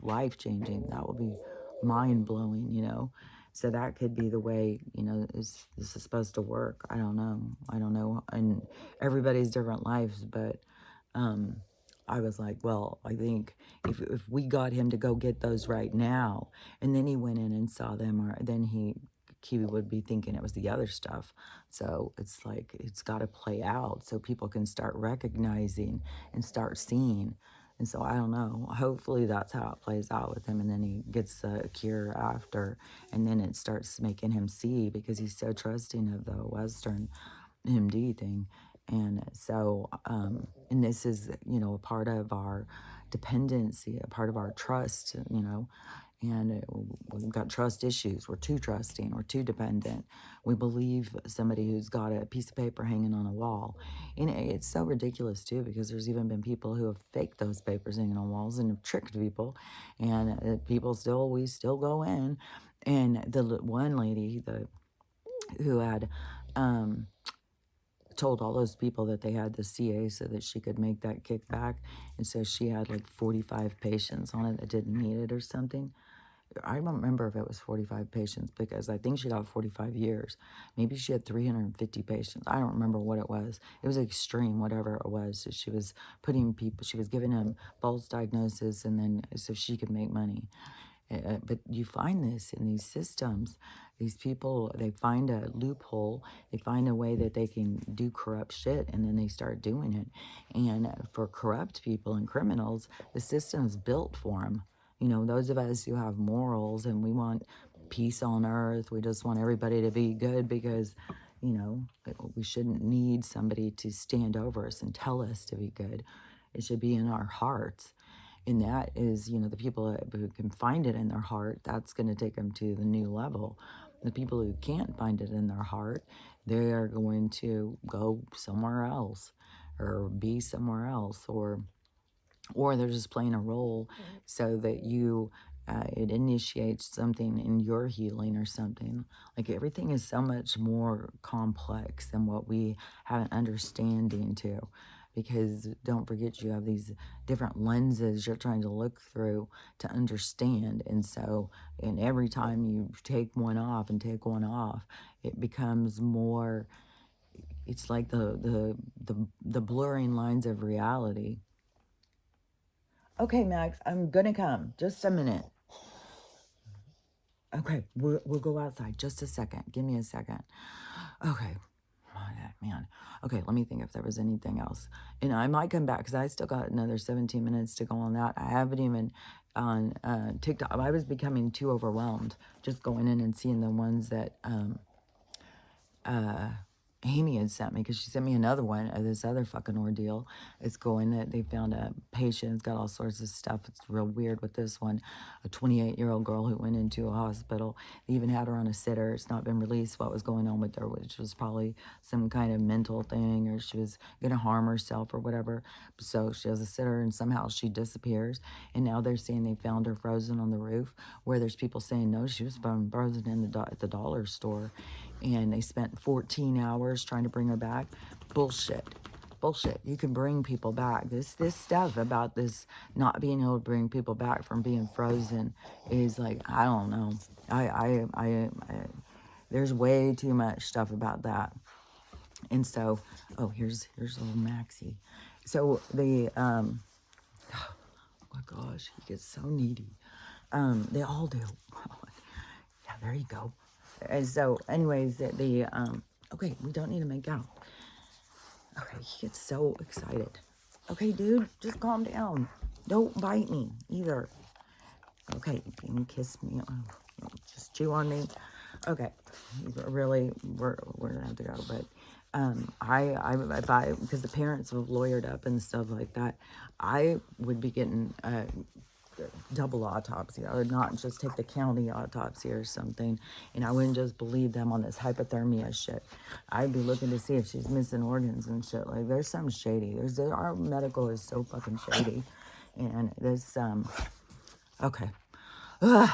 life-changing. That will be mind-blowing. So that could be the way, this is supposed to work. I don't know. And everybody's different lives, but I was like, well, I think if we got him to go get those right now, and then he went in and saw them, or then he would be thinking it was the other stuff. So it's like, it's got to play out so people can start recognizing and start seeing. And so I don't know. Hopefully that's how it plays out with him, and then he gets a cure after, and then it starts making him see, because he's so trusting of the Western MD thing. And so, and this is, a part of our dependency, a part of our trust, and we've got trust issues. We're too trusting, we're too dependent. We believe somebody who's got a piece of paper hanging on a wall. And it's so ridiculous too, because there's even been people who have faked those papers hanging on walls and have tricked people, and we still go in. And the one lady, who had, told all those people that they had the CA so that she could make that kickback. And so she had like 45 patients on it that didn't need it or something. I don't remember if it was 45 patients, because I think she got 45 years. Maybe she had 350 patients. I don't remember what it was. It was extreme, whatever it was. So she was she was giving them false diagnosis, and then so she could make money. But you find this in these systems. These people, they find a loophole, they find a way that they can do corrupt shit, and then they start doing it. And for corrupt people and criminals, the system is built for them. You know, those of us who have morals and we want peace on earth, we just want everybody to be good because, you know, we shouldn't need somebody to stand over us and tell us to be good. It should be in our hearts. And that is, you know, the people who can find it in their heart, that's going to take them to the new level. The people who can't find it in their heart, they are going to go somewhere else or be somewhere else, or they're just playing a role so that you it initiates something in your healing or something. Like everything is so much more complex than what we have an understanding to, because don't forget you have these different lenses you're trying to look through to understand. And so, and every time you take one off and take one off, it becomes more, it's like the blurring lines of reality. Okay, Max, I'm gonna come. Just a minute. Okay, we'll go outside. Just a second. Give me a second. Okay. Oh, man. Okay, let me think if there was anything else. And I might come back because I still got another 17 minutes to go on that. I haven't even on TikTok. I was becoming too overwhelmed just going in and seeing the ones that Amy had sent me, because she sent me another one of this other fucking ordeal. It's going that they found a patient, it's got all sorts of stuff. It's real weird with this one. A 28-year-old girl who went into a hospital. They even had her on a sitter. It's not been released what was going on with her, which was probably some kind of mental thing, or she was going to harm herself or whatever. So she has a sitter and somehow she disappears. And now they're saying they found her frozen on the roof, where there's people saying, no, she was frozen in at the dollar store. And they spent 14 hours trying to bring her back. Bullshit. Bullshit. You can bring people back. This stuff about this not being able to bring people back from being frozen is like, I don't know. I there's way too much stuff about that. And so, oh, here's little Maxie. So the oh my gosh, he gets so needy. They all do. Yeah, there you go. And so, anyways, okay, we don't need to make out. Okay, he gets so excited. Okay, dude, just calm down. Don't bite me either. Okay, you can kiss me. Oh, just chew on me. Okay, really, we're gonna have to go. But because the parents have lawyered up and stuff like that, I would be getting double autopsy. I would not just take the county autopsy or something, and I wouldn't just believe them on this hypothermia shit. I'd be looking to see if she's missing organs and shit. Like, there's something shady. Our medical is so fucking shady. And this, okay. Ugh.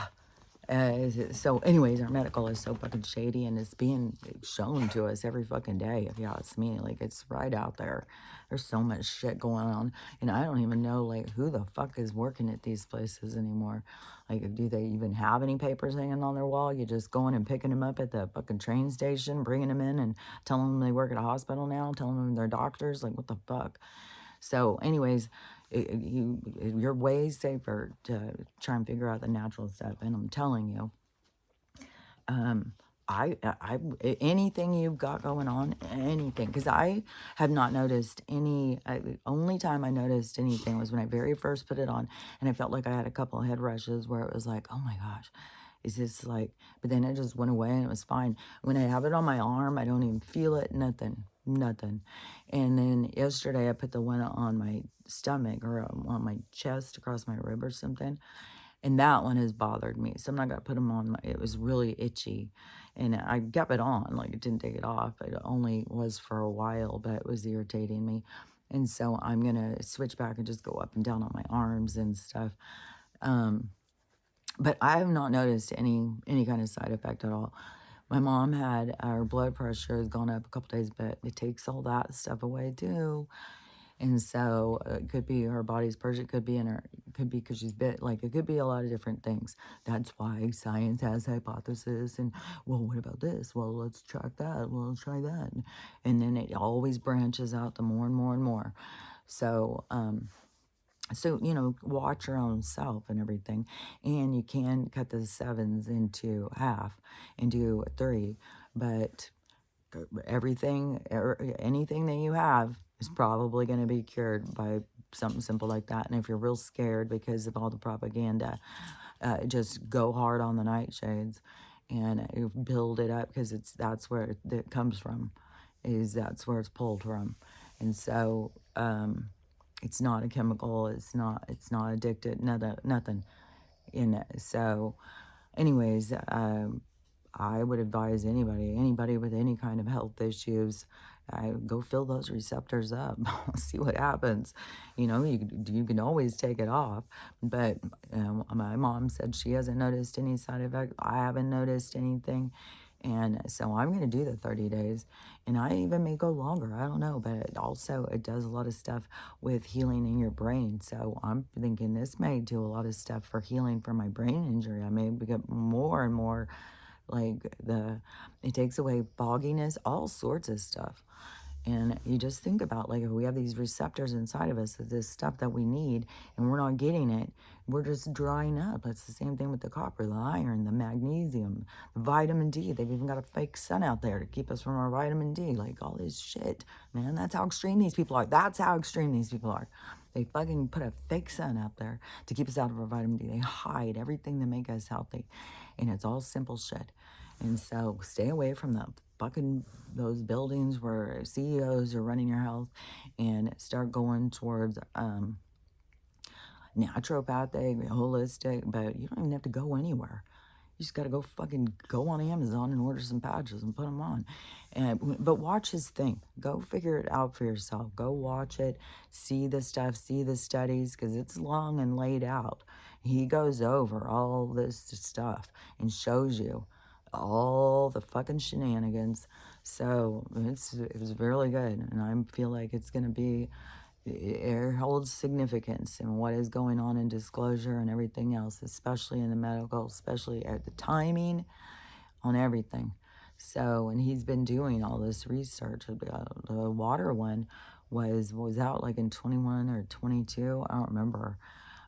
So anyways, our medical is so fucking shady, and it's being shown to us every fucking day. If you ask me, like, it's right out there. There's so much shit going on, and I don't even know, like, who the fuck is working at these places anymore. Like, do they even have any papers hanging on their wall? You just going and picking them up at the fucking train station, bringing them in and telling them they work at a hospital now, telling them they're doctors? Like, what the fuck? So anyways, you're way safer to try and figure out the natural stuff. And I'm telling you, anything you've got going on, anything, because I have not noticed any. The only time I noticed anything was when I very first put it on, and I felt like I had a couple of head rushes where it was like, oh my gosh, is this like? But then it just went away and it was fine. When I have it on my arm, I don't even feel it. Nothing. And then yesterday I put the one on my stomach, or on my chest across my rib or something, and that one has bothered me. So I'm not gonna put them on. It was really itchy, and I kept it on. Like, it didn't take it off. It only was for a while, but it was irritating me. And so I'm gonna switch back and just go up and down on my arms and stuff. But I have not noticed any kind of side effect at all. My mom had, her blood pressure has gone up a couple days, but it takes all that stuff away too. And so it could be her body's purged. It could be it could be because she's bit. Like, it could be a lot of different things. That's why science has hypothesis. And, well, what about this? Well, let's track that. Well, let's try that. And then it always branches out to more and more and more. So, So, watch your own self and everything. And you can cut the sevens into half and do a three, but anything that you have is probably going to be cured by something simple like that. And if you're real scared because of all the propaganda, just go hard on the nightshades and build it up, because that's where it comes from, that's where it's pulled from. And so it's not a chemical, it's not addicted, nothing in it. So anyways, I would advise anybody with any kind of health issues, go fill those receptors up. See what happens. You can always take it off, but my mom said she hasn't noticed any side effect. I haven't noticed anything, and so I'm gonna do the 30 days, and I even may go longer. I don't know, but it does a lot of stuff with healing in your brain. So I'm thinking this may do a lot of stuff for healing for my brain injury. I may get more and more like it takes away fogginess, all sorts of stuff. And you just think about, like, if we have these receptors inside of us, this stuff that we need, and we're not getting it, we're just drying up. It's the same thing with the copper, the iron, the magnesium, the vitamin D. They've even got a fake sun out there to keep us from our vitamin D. Like, all this shit, man. That's how extreme these people are. That's how extreme these people are. They fucking put a fake sun out there to keep us out of our vitamin D. They hide everything to make us healthy. And it's all simple shit. And so stay away from those buildings where CEOs are running your health, and start going towards naturopathic, holistic. But you don't even have to go anywhere. You just got to go on Amazon and order some patches and put them on. But watch his thing. Go figure it out for yourself. Go watch it. See the stuff. See the studies, because it's long and laid out. He goes over all this stuff and shows you all the fucking shenanigans. So it was really good, and I feel like it's going to be, it holds significance in what is going on in disclosure and everything else, especially in the medical, especially at the timing on everything. So, and he's been doing all this research. The water one was out like in 21 or 22. I don't remember.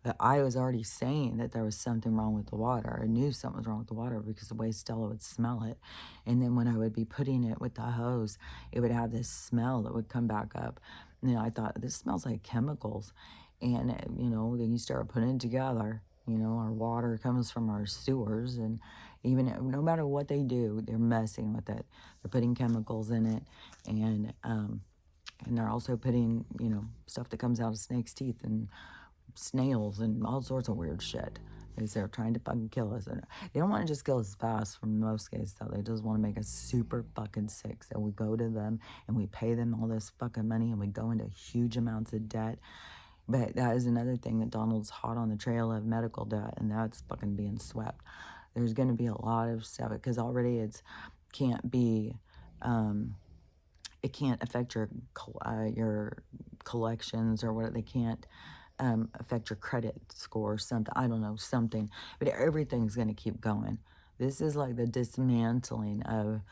But I was already saying that there was something wrong with the water. I knew something was wrong with the water because the way Stella would smell it. And then when I would be putting it with the hose, it would have this smell that would come back up. And I thought, this smells like chemicals. And, then you start putting it together. Our water comes from our sewers, and even no matter what they do, they're messing with it. They're putting chemicals in it, and they're also putting, stuff that comes out of snakes' teeth and snails and all sorts of weird shit. They're trying to fucking kill us. And they don't want to just kill us fast, for most cases, though. They just want to make us super fucking sick. So we go to them and we pay them all this fucking money, and we go into huge amounts of debt. But that is another thing, that Donald's hot on the trail of medical debt, and that's fucking being swept. There's going to be a lot of stuff, because already can't be, it can't affect your collections or what. They can't affect your credit score or something. I don't know, something. But everything's going to keep going. This is like the dismantling of,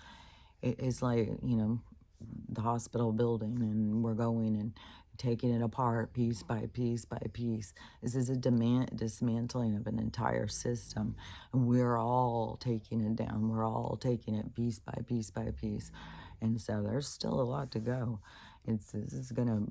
it's like, the hospital building, and we're going and taking it apart piece by piece by piece. This is a dismantling of an entire system, and we're all taking it down. We're all taking it piece by piece by piece. And so there's still a lot to go. This is gonna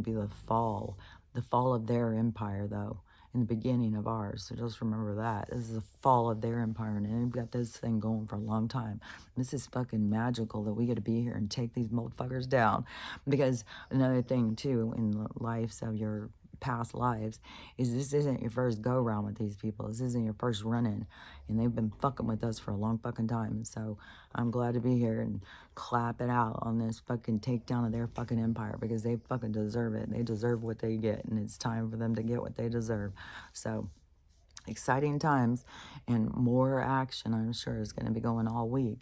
be the fall of their empire, though, in the beginning of ours. So just remember that. This is the fall of their empire, and they've got this thing going for a long time. This is fucking magical that we get to be here and take these motherfuckers down. Because another thing, too, in the lives of your past lives, is this isn't your first go-round with these people. This isn't your first run-in. And they've been fucking with us for a long fucking time. So I'm glad to be here and clap it out on this fucking takedown of their fucking empire, because they fucking deserve it. They deserve what they get, and it's time for them to get what they deserve. So exciting times, and more action, I'm sure, is going to be going all week,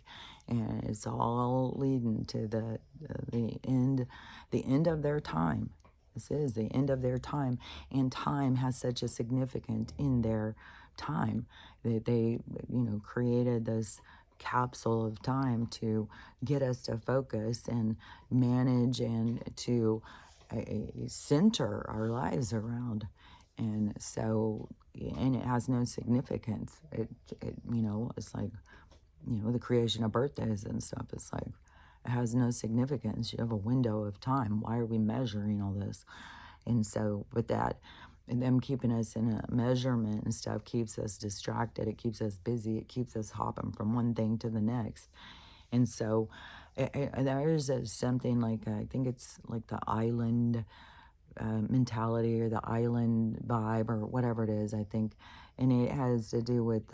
and it's all leading to the end of their time. This is the end of their time, and time has such a significance in their time that they, created this capsule of time to get us to focus and manage, and to center our lives around. And so, and it has no significance. It's like, the creation of birthdays and stuff. It's like, it has no significance. You have a window of time. Why are we measuring all this? And so with that, and them keeping us in a measurement and stuff keeps us distracted. It keeps us busy. It keeps us hopping from one thing to the next. And so there's something like, I think it's like the island mentality or the island vibe or whatever it is, I think. And it has to do with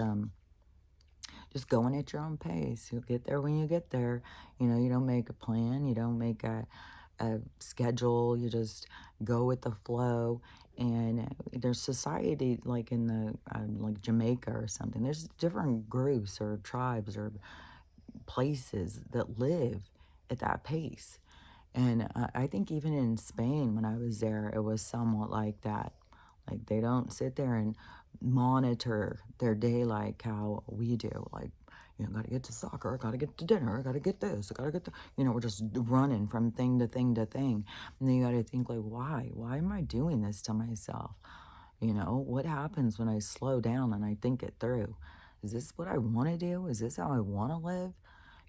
just going at your own pace. You'll get there when you get there. You don't make a plan. You don't make a schedule. You just go with the flow. And there's society like in the like Jamaica or something. There's different groups or tribes or places that live at that pace. And I think even in Spain, when I was there, it was somewhat like that. Like they don't sit there and monitor their day like how we do. Like, gotta get to soccer, I gotta get to dinner, I gotta get this, I gotta get the, we're just running from thing to thing to thing. And then you gotta think like, why? Why am I doing this to myself? What happens when I slow down and I think it through? Is this what I want to do? Is this how I want to live?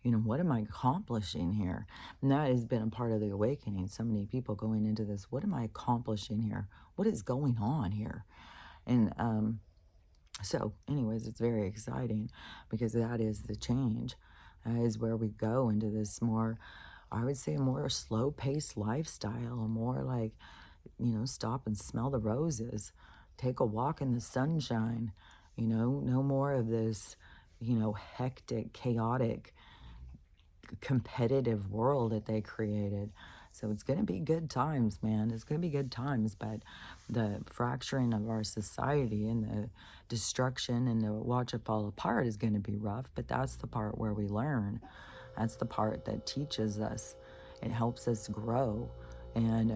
What am I accomplishing here? And that has been a part of the awakening. So many people going into this, what am I accomplishing here? What is going on here? And so anyways, it's very exciting because that is the change. That is where we go into this more, I would say, more slow-paced lifestyle, a more like, stop and smell the roses, take a walk in the sunshine, no more of this, hectic, chaotic, competitive world that they created. So it's going to be good times, man. It's going to be good times, but the fracturing of our society and the destruction and the watch it fall apart is going to be rough, but that's the part where we learn. That's the part that teaches us. It helps us grow. And,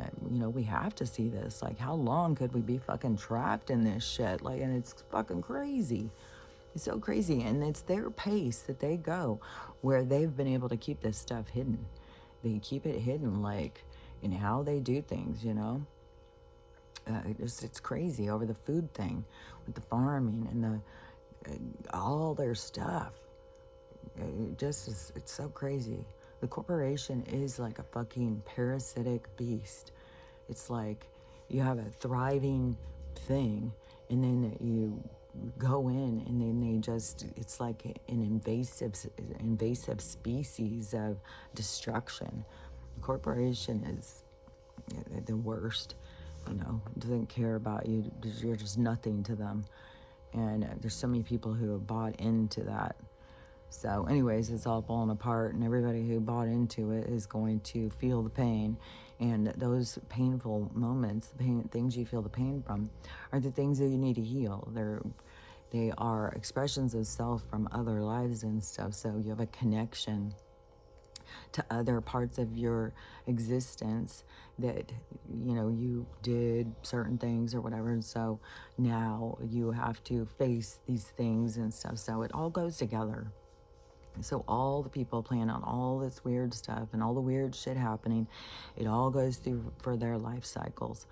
we have to see this. Like, how long could we be fucking trapped in this shit? Like, and it's fucking crazy. It's so crazy. And it's their pace that they go where they've been able to keep this stuff hidden. They keep it hidden, like, in how they do things, it's crazy over the food thing with the farming and the all their stuff. It's so crazy. The corporation is like a fucking parasitic beast. It's like you have a thriving thing and then you go in and then it's like an invasive species of destruction. The corporation is the worst, doesn't care about you. You're just nothing to them. And there's so many people who have bought into that. So anyways, it's all falling apart, and everybody who bought into it is going to feel the pain. And those painful moments, things you feel the pain from, are the things that you need to heal. They are expressions of self from other lives and stuff. So you have a connection to other parts of your existence that, you did certain things or whatever. And so now you have to face these things and stuff. So it all goes together. So all the people plan on all this weird stuff and all the weird shit happening, it all goes through for their life cycles.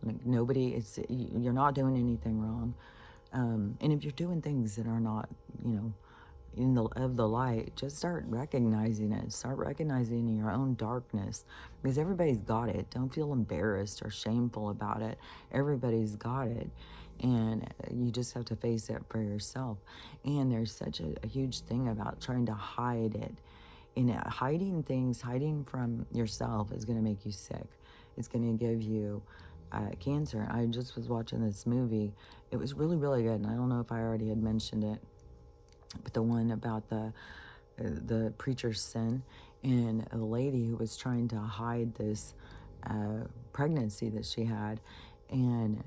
Like you're not doing anything wrong. And if you're doing things that are not, of the light, just start recognizing it. Start recognizing your own darkness, because everybody's got it. Don't feel embarrassed or shameful about it. Everybody's got it. And you just have to face it for yourself. And there's such a huge thing about trying to hide it. And hiding things, hiding from yourself is going to make you sick. It's going to give you cancer. I just was watching this movie. It was really, really good. And I don't know if I already had mentioned it, but the one about the preacher's sin and a lady who was trying to hide this pregnancy that she had. And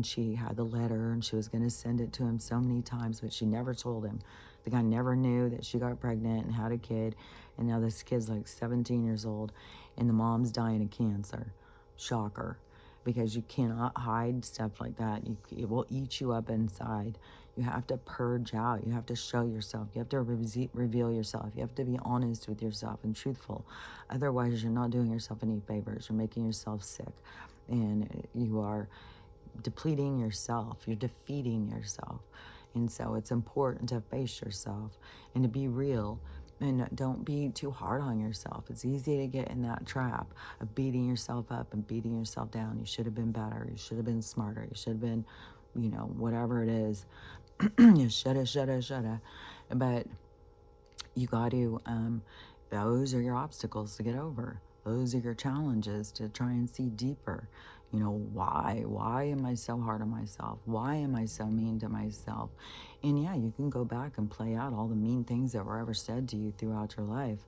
she had the letter and she was going to send it to him so many times, but she never told him. The guy never knew that she got pregnant and had a kid. And now this kid's like 17 years old and the mom's dying of cancer. Shocker. Because you cannot hide stuff like that. It will eat you up inside. You have to purge out. You have to show yourself. You have to reveal yourself. You have to be honest with yourself and truthful. Otherwise, you're not doing yourself any favors. You're making yourself sick. And you are depleting yourself. You're defeating yourself. And so it's important to face yourself and to be real. And don't be too hard on yourself. It's easy to get in that trap of beating yourself up and beating yourself down. You should have been better. You should have been smarter. You should have been, you know, whatever it is. You shoulda. But you got to, those are your obstacles to get over. Those are your challenges to try and see deeper. You know, why? Why am I so hard on myself? Why am I so mean to myself? And yeah, you can go back and play out all the mean things that were ever said to you throughout your life.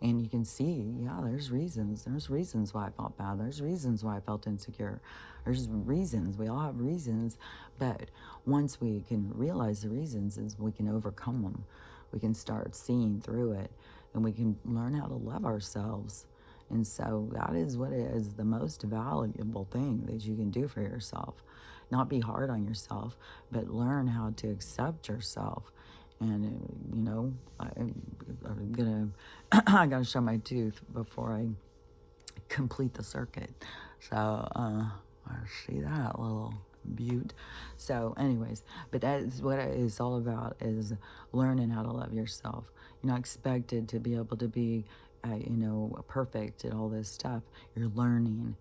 And you can see, yeah, there's reasons. There's reasons why I felt bad. There's reasons why I felt insecure. There's reasons. We all have reasons. But once we can realize the reasons, is we can overcome them. We can start seeing through it. And we can learn how to love ourselves. And so that is what is the most valuable thing that you can do for yourself. Not be hard on yourself, but learn how to accept yourself. And, you know, I'm gonna, I gotta show my tooth before I complete the circuit. So, I see that little beaut. So anyways, but that is what it is all about, is learning how to love yourself. You're not expected to be able to be, you know, perfect at all this stuff. You're learning.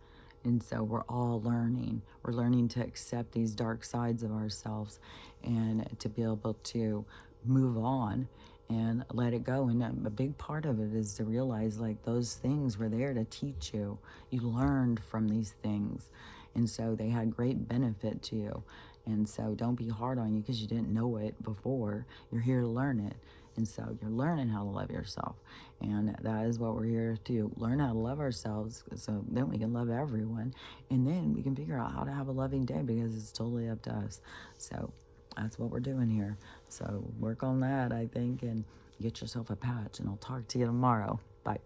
And so we're all learning. We're learning to accept these dark sides of ourselves and to be able to move on and let it go. And a big part of it is to realize, like, those things were there to teach you. You learned from these things. And so they had great benefit to you. And so don't be hard on you because you didn't know it before. You're here to learn it. And so you're learning how to love yourself. And that is what we're here to learn, how to love ourselves, so then we can love everyone. And then we can figure out how to have a loving day, because it's totally up to us. So that's what we're doing here. So work on that, I think, and get yourself a patch. And I'll talk to you tomorrow. Bye.